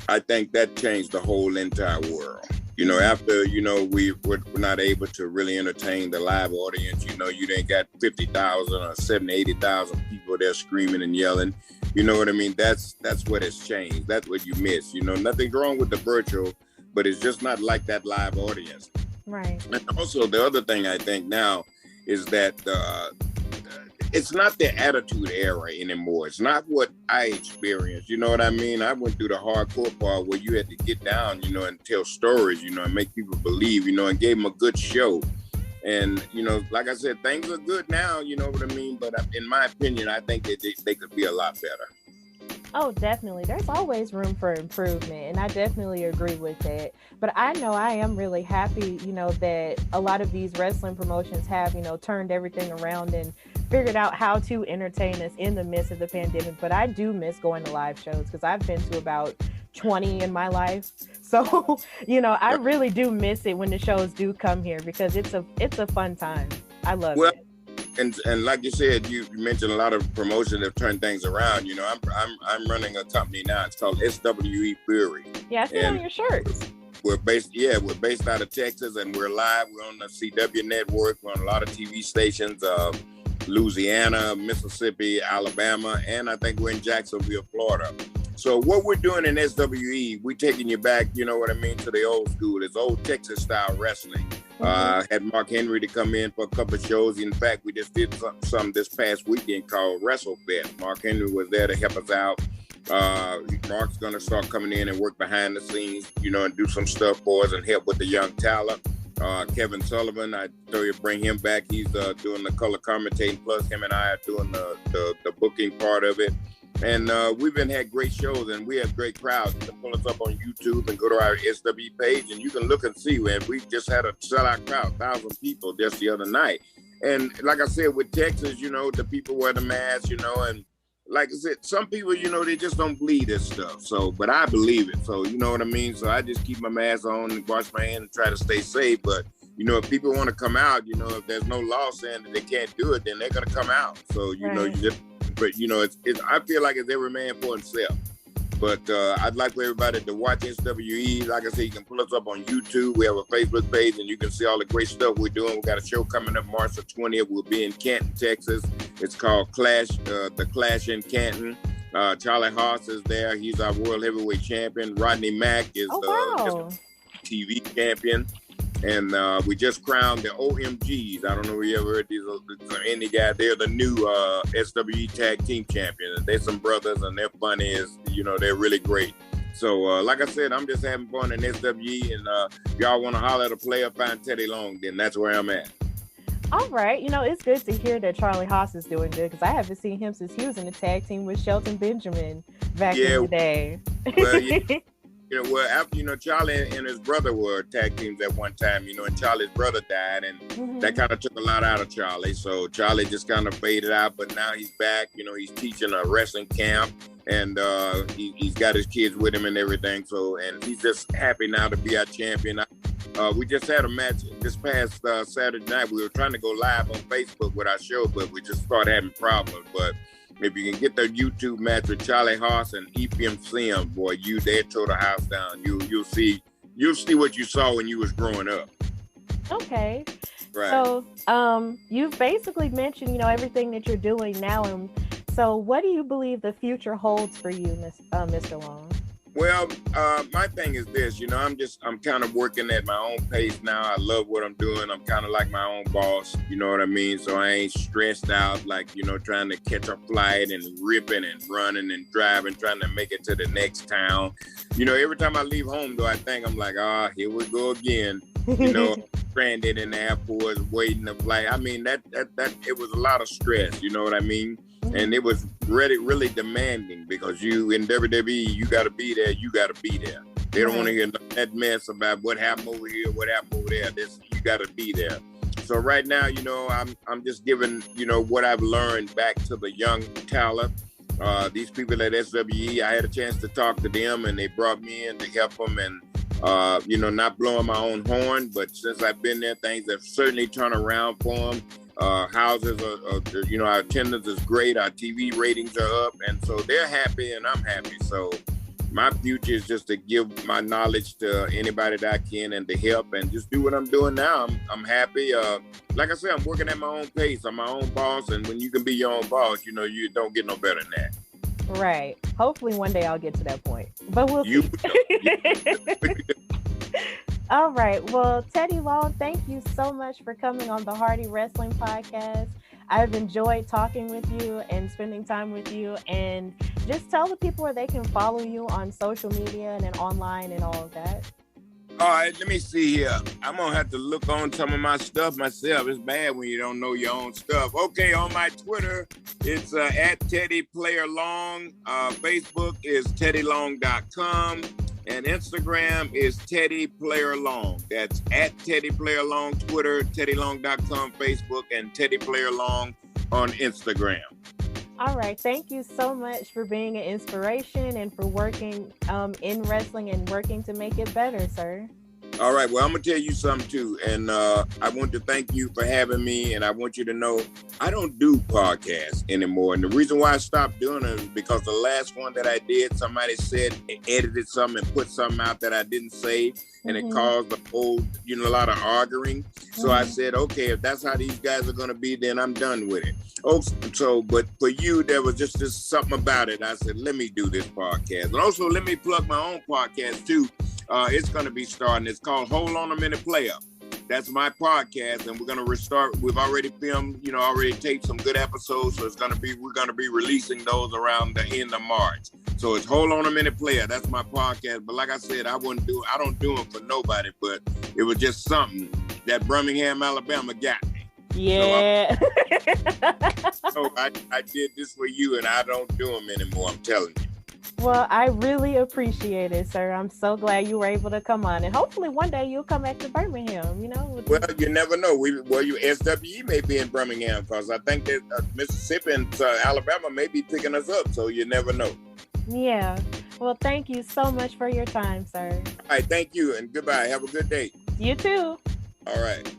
I think that changed the whole entire world. You know, after, you know, we were not able to really entertain the live audience, you know, you didn't got 50,000 or 70,000, 80,000 people there screaming and yelling. You know what I mean? That's what has changed. That's what you miss. You know, nothing wrong with the virtual, but it's just not like that live audience. Right. And also the other thing I think now is that it's not the attitude era anymore. It's not what I experienced. You know what I mean? I went through the hardcore part where you had to get down, you know, and tell stories, you know, and make people believe, you know, and gave them a good show. And, you know, like I said, things are good now, you know what I mean? But in my opinion, I think that they could be a lot better. Oh, definitely. There's always room for improvement, and I definitely agree with that. But I know I am really happy, that a lot of these wrestling promotions have, turned everything around and figured out how to entertain us in the midst of the pandemic. But I do miss going to live shows because I've been to about 20 in my life. So, I really do miss it when the shows do come here because it's a fun time. I love it. And like you said, you mentioned a lot of promotions have turned things around. I'm running a company now. It's called SWE Fury. Yeah, I see on your shirts. We're based out of Texas, and we're live. We're on the CW network. We're on a lot of TV stations, Louisiana, Mississippi, Alabama, and I think we're in Jacksonville, Florida. So what we're doing in SWE, we're taking you back, to the old school. It's old Texas style wrestling. Had Mark Henry to come in for a couple of shows. In fact, we just did some this past weekend called WrestleFest. Mark Henry was there to help us out. Mark's going to start coming in and work behind the scenes, and do some stuff for us and help with the young talent. Kevin Sullivan, I told you bring him back. He's doing the color commentating, plus him and I are doing the booking part of it. And we've had great shows, and we have great crowds. You can pull us up on YouTube and go to our SW page, and you can look and see. Man, we just had a sellout crowd, 1,000 people just the other night. And like I said, with Texas, the people wear the mask, and like I said, some people, they just don't believe this stuff. So, but I believe it. So, you know what I mean? So I just keep my mask on and wash my hands and try to stay safe. But, if people want to come out, if there's no law saying that they can't do it, then they're going to come out. So, you just... But, I feel like it's every man for himself. But I'd like for everybody to watch SWE. Like I said, you can pull us up on YouTube. We have a Facebook page, and you can see all the great stuff we're doing. We got a show coming up March the 20th. We'll be in Canton, Texas. It's called The Clash in Canton. Charlie Haas is there. He's our world heavyweight champion. Rodney Mack is TV champion. And we just crowned the OMGs. I don't know if you ever heard these indie guys. They're the new SWE Tag Team Champions. They're some brothers, and they're funny as, they're really great. So, like I said, I'm just having fun in SWE, and if y'all want to holler at a player, find Teddy Long, then that's where I'm at. All right. It's good to hear that Charlie Haas is doing good because I haven't seen him since he was in the tag team with Shelton Benjamin back in the day. Well, yeah. After, Charlie and his brother were tag teams at one time, and Charlie's brother died, and that kind of took a lot out of Charlie. So Charlie just kind of faded out, but now he's back. He's teaching a wrestling camp, and he's got his kids with him and everything. So, and he's just happy now to be our champion. We just had a match this past Saturday night. We were trying to go live on Facebook with our show, but we just started having problems. But if you can get the YouTube match with Charlie Haas and Ephraim Sim, boy, they tore the house down. You'll see what you saw when you was growing up. Okay. Right. So, you've basically mentioned, everything that you're doing now. And so what do you believe the future holds for you, Mr. Long? Well, my thing is this, I'm kind of working at my own pace now. I love what I'm doing. I'm kind of like my own boss, you know what I mean? So I ain't stressed out like, trying to catch a flight and ripping and running and driving, trying to make it to the next town. Every time I leave home, though, I think I'm like, here we go again. Stranded in the airport, waiting the flight. I mean, that it was a lot of stress, you know what I mean? And it was really demanding because you in WWE, you got to be there. You got to be there. They don't want to hear that mess about what happened over here, what happened over there. You got to be there. So right now, I'm just giving, what I've learned back to the young talent. These people at SWE, I had a chance to talk to them, and they brought me in to help them and, not blowing my own horn. But since I've been there, things have certainly turned around for them. Houses are, our attendance is great. Our TV ratings are up. And so they're happy and I'm happy. So my future is just to give my knowledge to anybody that I can and to help and just do what I'm doing now. I'm happy. Like I said, I'm working at my own pace. I'm my own boss. And when you can be your own boss, you don't get no better than that. Right. Hopefully one day I'll get to that point. But we'll see. All right. Well, Teddy Long, thank you so much for coming on the Hardy Wrestling Podcast. I've enjoyed talking with you and spending time with you. And just tell the people where they can follow you on social media and online and all of that. All right, let me see here. I'm going to have to look on some of my stuff myself. It's bad when you don't know your own stuff. Okay, on my Twitter, it's at Teddy Player Long. Facebook is teddylong.com. And Instagram is Teddy Player Long. That's at Teddy Player Long, Twitter, teddylong.com, Facebook, and Teddy Player Long on Instagram. All right. Thank you so much for being an inspiration and for working in wrestling and working to make it better, sir. All right. Well, I'm going to tell you something, too. And I want to thank you for having me. And I want you to know I don't do podcasts anymore. And the reason why I stopped doing it is because the last one that I did, somebody said, edited something and put something out that I didn't say. And it caused a lot of arguing. So I said, okay, if that's how these guys are going to be, then I'm done with it. But for you, there was just something about it. I said, let me do this podcast. And also, let me plug my own podcast, too. It's going to be starting. It's called Hold On a Minute Play Up. That's my podcast, and we're going to restart. We've already filmed, already taped some good episodes, so we're going to be releasing those around the end of March. So it's Hold On a Minute Player. That's my podcast. But like I said, I don't do them for nobody, but it was just something that Birmingham, Alabama got me. Yeah. So I did this for you, and I don't do them anymore. I'm telling you. Well, I really appreciate it, sir. I'm so glad you were able to come on, and hopefully one day you'll come back to Birmingham. Well, you never know. SWE may be in Birmingham because I think that Mississippi and Alabama may be picking us up. So you never know. Yeah. Well, thank you so much for your time, sir. All right. Thank you, and goodbye. Have a good day. You too. All right.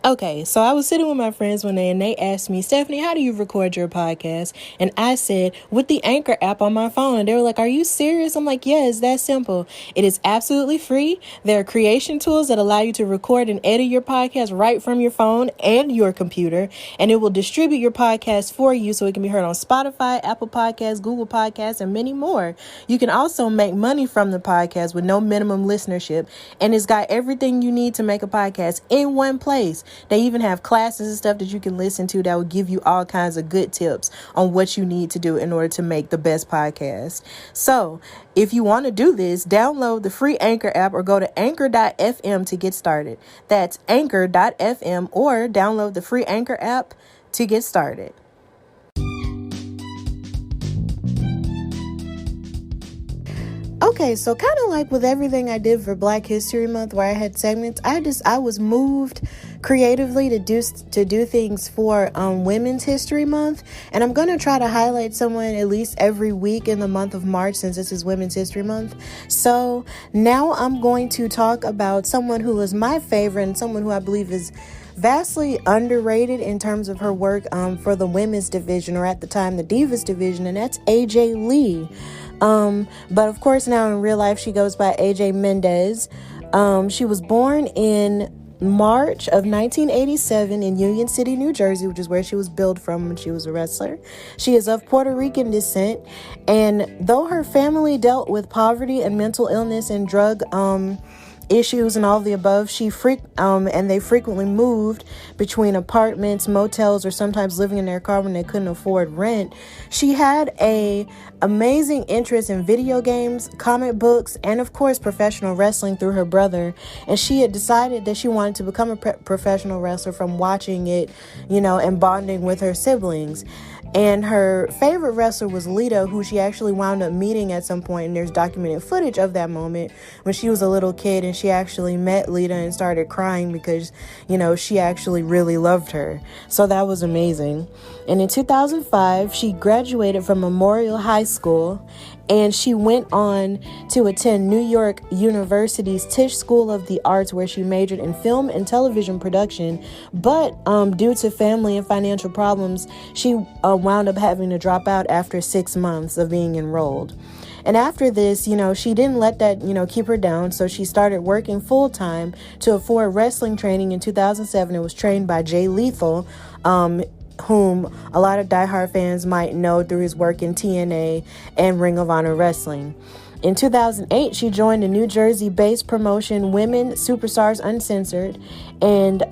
Okay, so I was sitting with my friends one day and they asked me, Stephanie, how do you record your podcast? And I said, with the Anchor app on my phone. And they were like, are you serious? I'm like, yeah, it's that simple. It is absolutely free. There are creation tools that allow you to record and edit your podcast right from your phone and your computer. And it will distribute your podcast for you so it can be heard on Spotify, Apple Podcasts, Google Podcasts, and many more. You can also make money from the podcast with no minimum listenership. And it's got everything you need to make a podcast in one place. They even have classes and stuff that you can listen to that will give you all kinds of good tips on what you need to do in order to make the best podcast. So if you want to do this, download the free Anchor app or go to anchor.fm to get started. That's anchor.fm or download the free Anchor app to get started. Okay, so kind of like with everything I did for Black History Month where I had segments, I was moved creatively to do things for Women's History Month, and I'm going to try to highlight someone at least every week in the month of March since this is Women's History Month. So now I'm going to talk about someone who is my favorite and someone who I believe is vastly underrated in terms of her work for the women's division, or at the time the Divas division, and that's AJ Lee. But of course now in real life she goes by AJ Mendez. She was born in March of 1987 in Union City, New Jersey, which is where she was billed from when she was a wrestler. She is of Puerto Rican descent, and though her family dealt with poverty and mental illness and drug issues and all the above, and they frequently moved between apartments, motels, or sometimes living in their car when they couldn't afford rent. She had a amazing interest in video games, comic books, and of course professional wrestling through her brother, and she had decided that she wanted to become a professional wrestler from watching it, and bonding with her siblings. And her favorite wrestler was Lita, who she actually wound up meeting at some point. And there's documented footage of that moment when she was a little kid and she actually met Lita and started crying because, she actually really loved her. So that was amazing. And in 2005, she graduated from Memorial High School, and she went on to attend New York University's Tisch School of the Arts, where she majored in film and television production. But due to family and financial problems, she wound up having to drop out after 6 months of being enrolled. And after this, she didn't let that, keep her down. So she started working full time to afford wrestling training in 2007. It was trained by Jay Lethal, whom a lot of diehard fans might know through his work in TNA and Ring of Honor Wrestling. In 2008, she joined the New Jersey-based promotion Women Superstars Uncensored, and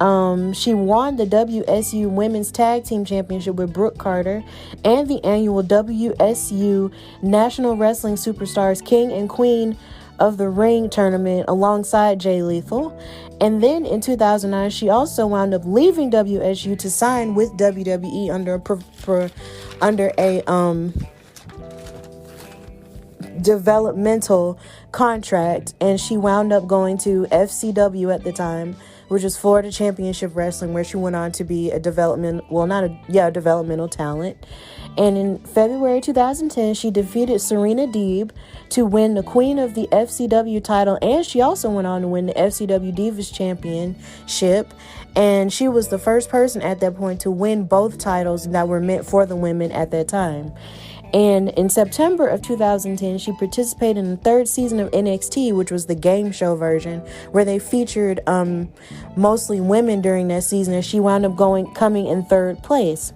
she won the WSU Women's Tag Team Championship with Brooke Carter and the annual WSU National Wrestling Superstars King and Queen of the Ring tournament alongside Jay Lethal. And then in 2009, she also wound up leaving WSU to sign with WWE under a developmental contract, and she wound up going to FCW at the time, which was Florida Championship Wrestling, where she went on to be a developmental talent. And in February 2010, she defeated Serena Deeb to win the Queen of the FCW title, and she also went on to win the FCW Divas Championship, and she was the first person at that point to win both titles that were meant for the women at that time. And in September of 2010, she participated in the third season of NXT, which was the game show version, where they featured mostly women during that season, and she wound up coming in third place.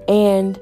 And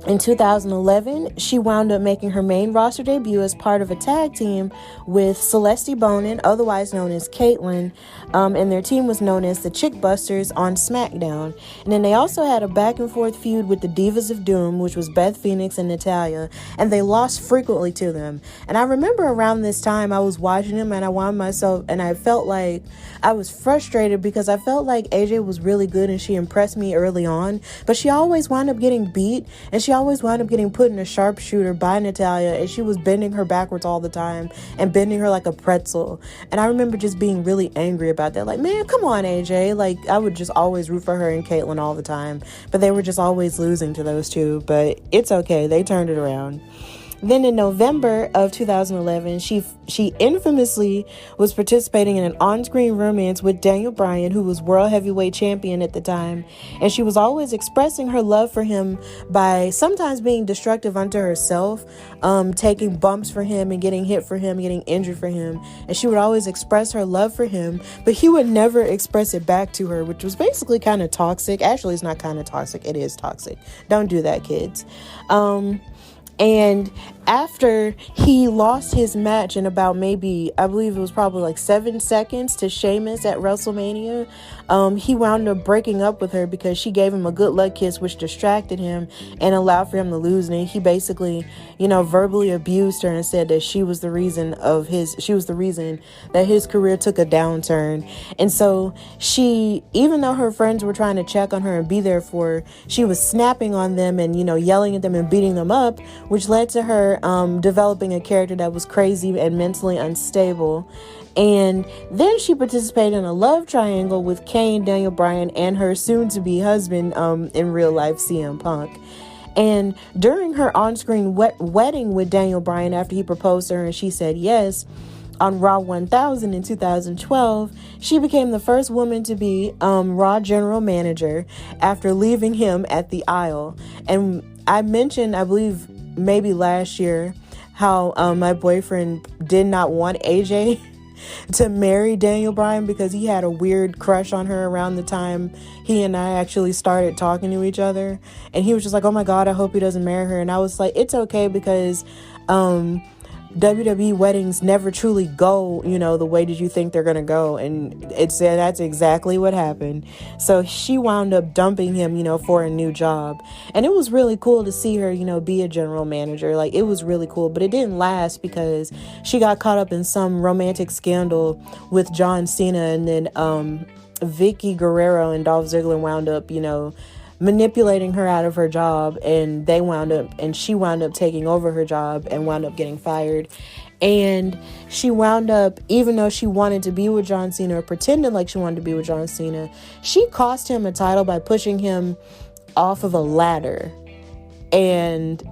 in 2011, she wound up making her main roster debut as part of a tag team with Celeste Bonin, otherwise known as Caitlyn, and their team was known as the Chick Busters on SmackDown. And then they also had a back-and-forth feud with the Divas of Doom, which was Beth Phoenix and Natalya, and they lost frequently to them. And I remember around this time, I was watching them, and I felt like I was frustrated because I felt like AJ was really good and she impressed me early on, but she always wound up getting beat, and she always wound up getting put in a sharpshooter by Natalya, and she was bending her backwards all the time and bending her like a pretzel. And I remember just being really angry about that. Like, man, come on, AJ. Like, I would just always root for her and Caitlyn all the time, but they were just always losing to those two. But it's okay. They turned it around. Then in November of 2011, she infamously was participating in an on-screen romance with Daniel Bryan, who was World Heavyweight Champion at the time. And she was always expressing her love for him by sometimes being destructive unto herself, taking bumps for him and getting hit for him, getting injured for him. And she would always express her love for him, but he would never express it back to her, which was basically kind of toxic. Actually, it's not kind of toxic. It is toxic. Don't do that, kids. And after he lost his match in about I believe it was probably like 7 seconds to Sheamus at WrestleMania, he wound up breaking up with her because she gave him a good luck kiss, which distracted him and allowed for him to lose. And he basically, verbally abused her and said that she was the reason that his career took a downturn. And so even though her friends were trying to check on her and be there for her, she was snapping on them and, yelling at them and beating them up, which led to her developing a character that was crazy and mentally unstable. And then she participated in a love triangle with Kane, Daniel Bryan, and her soon-to-be husband in real life, CM Punk. And during her on-screen wedding with Daniel Bryan, after he proposed to her and she said yes, on Raw 1000 in 2012, she became the first woman to be Raw general manager after leaving him at the aisle. And I mentioned, I believe, maybe last year, how my boyfriend did not want AJ to marry Daniel Bryan because he had a weird crush on her around the time he and I actually started talking to each other. And he was just like, oh my God, I hope he doesn't marry her. And I was like, it's okay, because WWE weddings never truly go, the way that you think they're going to go. And that's exactly what happened. So she wound up dumping him, for a new job. And it was really cool to see her, be a general manager. Like, it was really cool, but it didn't last because she got caught up in some romantic scandal with John Cena. And then Vicky Guerrero and Dolph Ziggler wound up, manipulating her out of her job, and she wound up taking over her job and wound up getting fired. And she wound up, even though she wanted to be with John Cena, or pretended like she wanted to be with John Cena, she cost him a title by pushing him off of a ladder, and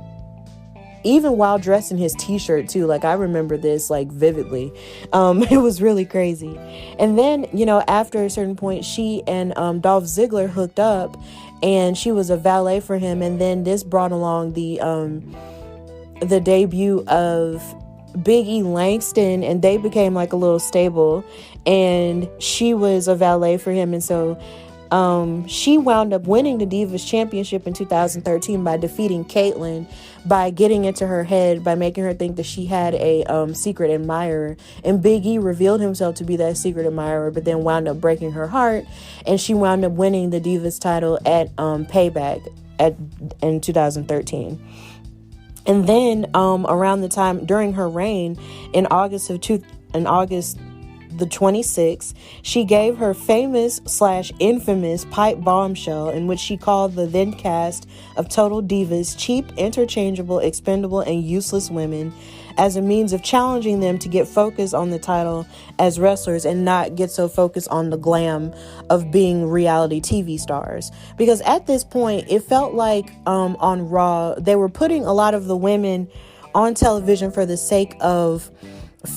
even while dressed in his t-shirt too. Like, I remember this like vividly. It was really crazy. And then, after a certain point, she and Dolph Ziggler hooked up, and she was a valet for him. And then this brought along the debut of Big E Langston, and they became like a little stable, and she was a valet for him. And so She wound up winning the Divas Championship in 2013 by defeating Caitlyn, by getting into her head, by making her think that she had a secret admirer. And Big E revealed himself to be that secret admirer, but then wound up breaking her heart, and she wound up winning the Divas title at Payback in 2013. And then around the time during her reign, in August the 26th, she gave her famous/infamous pipe bombshell, in which she called the then cast of Total Divas cheap, interchangeable, expendable, and useless women, as a means of challenging them to get focused on the title as wrestlers and not get so focused on the glam of being reality TV stars. Because at this point, it felt like on Raw, they were putting a lot of the women on television for the sake of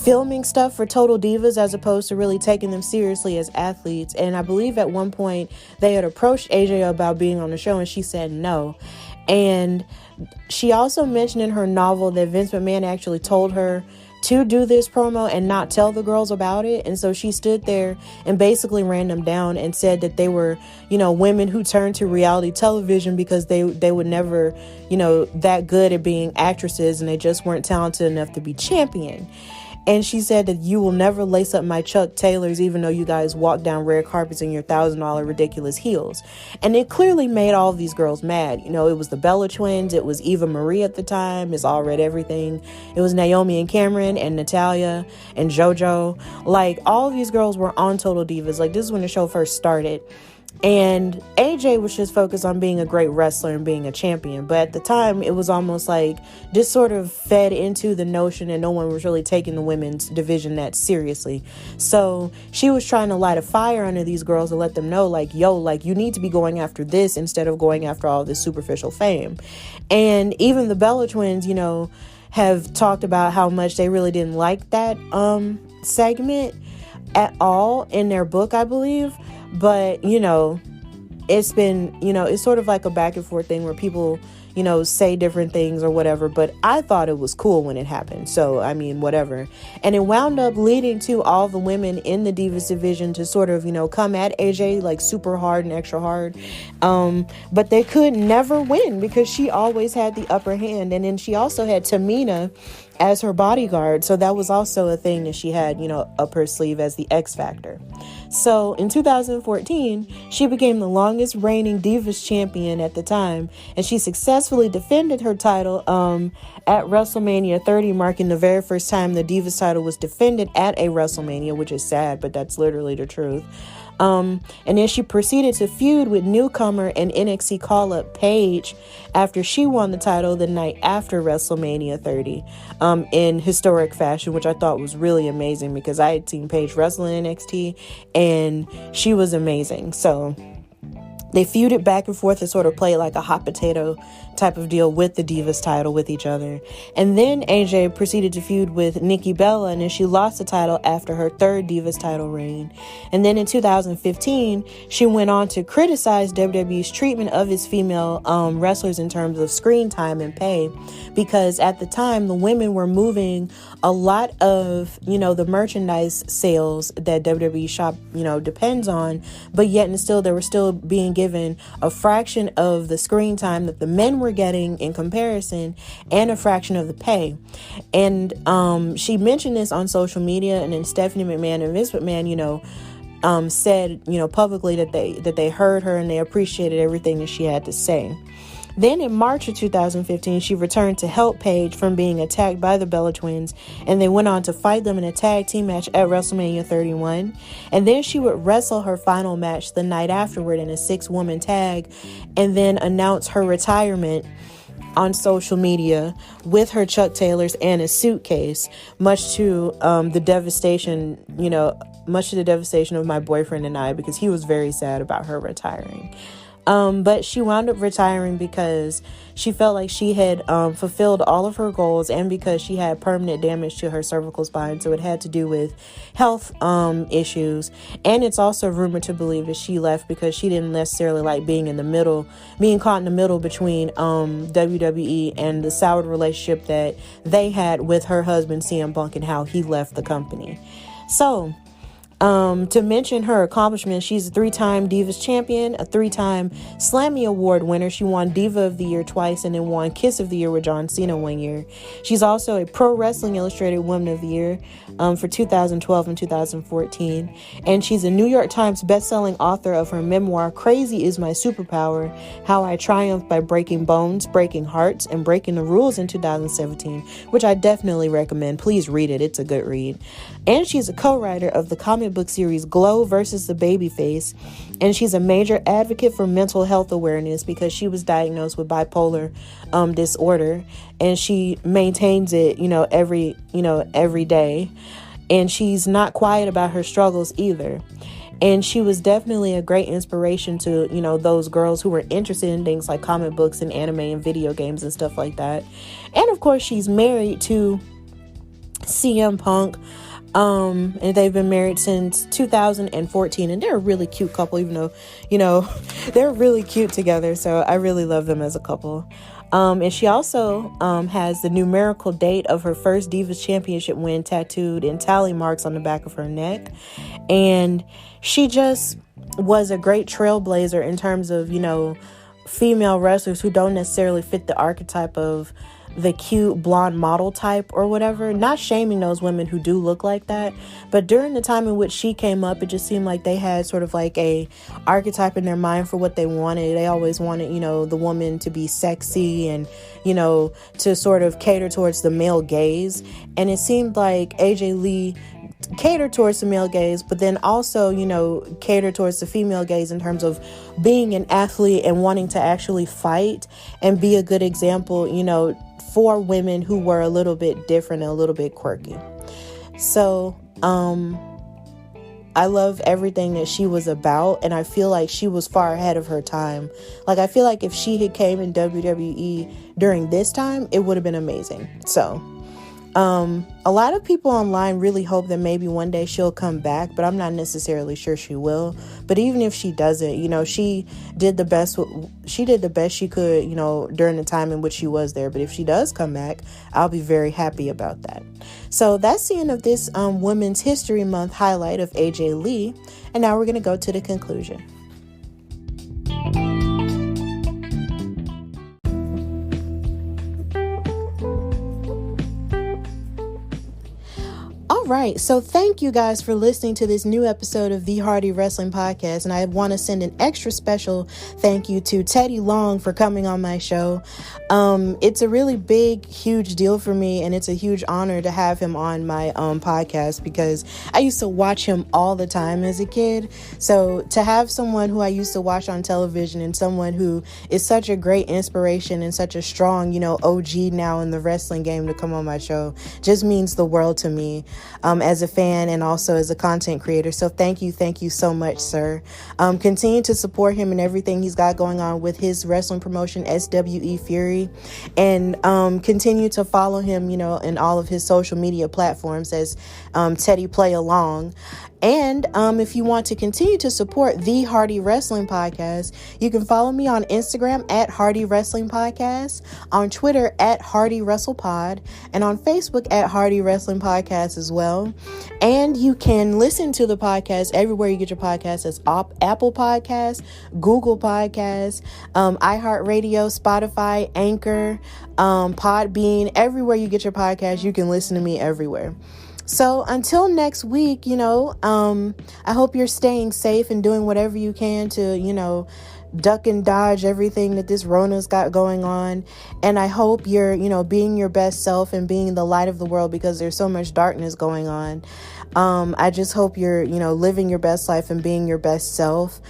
filming stuff for Total Divas, as opposed to really taking them seriously as athletes. And I believe at one point they had approached AJ about being on the show, and she said no. And she also mentioned in her novel that Vince McMahon actually told her to do this promo and not tell the girls about it. And so she stood there and basically ran them down and said that they were, women who turned to reality television because they were never, that good at being actresses, and they just weren't talented enough to be champion. And she said that you will never lace up my Chuck Taylors, even though you guys walk down red carpets in your $1,000 ridiculous heels. And it clearly made all of these girls mad. It was the Bella Twins. It was Eva Marie at the time. It's All Red Everything. It was Naomi and Cameron and Natalia and JoJo. Like, all of these girls were on Total Divas. Like, this is when the show first started. And AJ was just focused on being a great wrestler and being a champion. But at the time, it was almost like this sort of fed into the notion that no one was really taking the women's division that seriously. So she was trying to light a fire under these girls and let them know, like, yo, like, you need to be going after this instead of going after all this superficial fame. And even the Bella Twins, have talked about how much they really didn't like that segment at all in their book, I believe. But, it's been, it's sort of like a back and forth thing where people, say different things or whatever. But I thought it was cool when it happened. So, I mean, whatever. And it wound up leading to all the women in the Divas division to sort of, come at AJ like super hard and extra hard. But they could never win because she always had the upper hand. And then she also had Tamina as her bodyguard. So that was also a thing that she had, up her sleeve as the X Factor. So in 2014, she became the longest reigning Divas champion at the time, and she successfully defended her title at WrestleMania 30, marking the very first time the Divas title was defended at a WrestleMania, which is sad, but that's literally the truth. And then she proceeded to feud with newcomer and NXT call-up Paige after she won the title the night after WrestleMania 30 in historic fashion, which I thought was really amazing because I had seen Paige wrestle in NXT and she was amazing. So they feuded back and forth and sort of played like a hot potato type of deal with the Divas title with each other. And then AJ proceeded to feud with Nikki Bella, and then she lost the title after her third Divas title reign. And then in 2015, she went on to criticize WWE's treatment of its female wrestlers in terms of screen time and pay, because at the time, the women were moving a lot of, the merchandise sales that WWE shop, depends on, but yet and still, they were still being given a fraction of the screen time that the men were getting in comparison and a fraction of the pay. And she mentioned this on social media, and then Stephanie McMahon and Vince McMahon, said, publicly that they heard her and they appreciated everything that she had to say. Then in March of 2015, she returned to help Paige from being attacked by the Bella Twins, and they went on to fight them in a tag team match at WrestleMania 31. And then she would wrestle her final match the night afterward in a 6-woman tag, and then announce her retirement on social media with her Chuck Taylors and a suitcase, much to the devastation of my boyfriend and I, because he was very sad about her retiring. But she wound up retiring because she felt like she had fulfilled all of her goals, and because she had permanent damage to her cervical spine. So it had to do with health issues. And it's also rumored to believe that she left because she didn't necessarily like being caught in the middle between WWE and the soured relationship that they had with her husband CM Punk and how he left the company. So To mention her accomplishments, she's a 3-time Divas champion, a 3-time Slammy Award winner. She won Diva of the Year twice and then won Kiss of the Year with John Cena one year. She's also a Pro Wrestling Illustrated Woman of the Year for 2012 and 2014. And she's a New York Times bestselling author of her memoir, Crazy is My Superpower, How I Triumphed by Breaking Bones, Breaking Hearts, and Breaking the Rules in 2017, which I definitely recommend. Please read it. It's a good read. And she's a co-writer of the comic book series Glow versus the Babyface, and she's a major advocate for mental health awareness because she was diagnosed with bipolar disorder, and she maintains it every day, and she's not quiet about her struggles either. And she was definitely a great inspiration to, those girls who were interested in things like comic books and anime and video games and stuff like that. And of course, she's married to CM Punk. And they've been married since 2014, and they're a really cute couple, even though, they're really cute together. So I really love them as a couple. And she also has the numerical date of her first Divas Championship win tattooed in tally marks on the back of her neck. And she just was a great trailblazer in terms of, female wrestlers who don't necessarily fit the archetype of the cute blonde model type or whatever. Not shaming those women who do look like that, but during the time in which she came up, it just seemed like they had sort of like a archetype in their mind for what they wanted. They always wanted, the woman to be sexy and, to sort of cater towards the male gaze. And it seemed like AJ Lee cater towards the male gaze, but then also, cater towards the female gaze in terms of being an athlete and wanting to actually fight and be a good example, for women who were a little bit different and a little bit quirky. So, I love everything that she was about, and I feel like she was far ahead of her time. Like, I feel like if she had came in WWE during this time, it would have been amazing. So, a lot of people online really hope that maybe one day she'll come back, but I'm not necessarily sure she will. But even if she doesn't, she did the best she could, during the time in which she was there. But if she does come back, I'll be very happy about that. So that's the end of this Women's History Month highlight of AJ Lee. And now we're going to go to the conclusion. Right. So thank you guys for listening to this new episode of the Hardy Wrestling Podcast. And I want to send an extra special thank you to Teddy Long for coming on my show. It's a really big, huge deal for me. And it's a huge honor to have him on my podcast because I used to watch him all the time as a kid. So to have someone who I used to watch on television and someone who is such a great inspiration and such a strong, OG now in the wrestling game to come on my show just means the world to me. As a fan and also as a content creator. So thank you so much, sir. Continue to support him and everything he's got going on with his wrestling promotion, SWE Fury, and continue to follow him, in all of his social media platforms as Teddy Play Along. And if you want to continue to support the Hardy Wrestling Podcast, you can follow me on Instagram at Hardy Wrestling Podcast, on Twitter at Hardy Wrestle Pod, and on Facebook at Hardy Wrestling Podcast as well. And you can listen to the podcast everywhere you get your podcasts. As Apple Podcasts, Google Podcasts, iHeartRadio, Spotify, Anchor, Podbean, everywhere you get your podcast, you can listen to me everywhere. So until next week, I hope you're staying safe and doing whatever you can to, duck and dodge everything that this Rona's got going on. And I hope you're, being your best self and being the light of the world because there's so much darkness going on. I just hope you're, living your best life and being your best self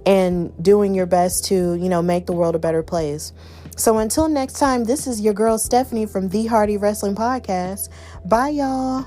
and doing your best to, make the world a better place. So until next time, this is your girl Stephanie from the Hardy Wrestling Podcast. Bye, y'all.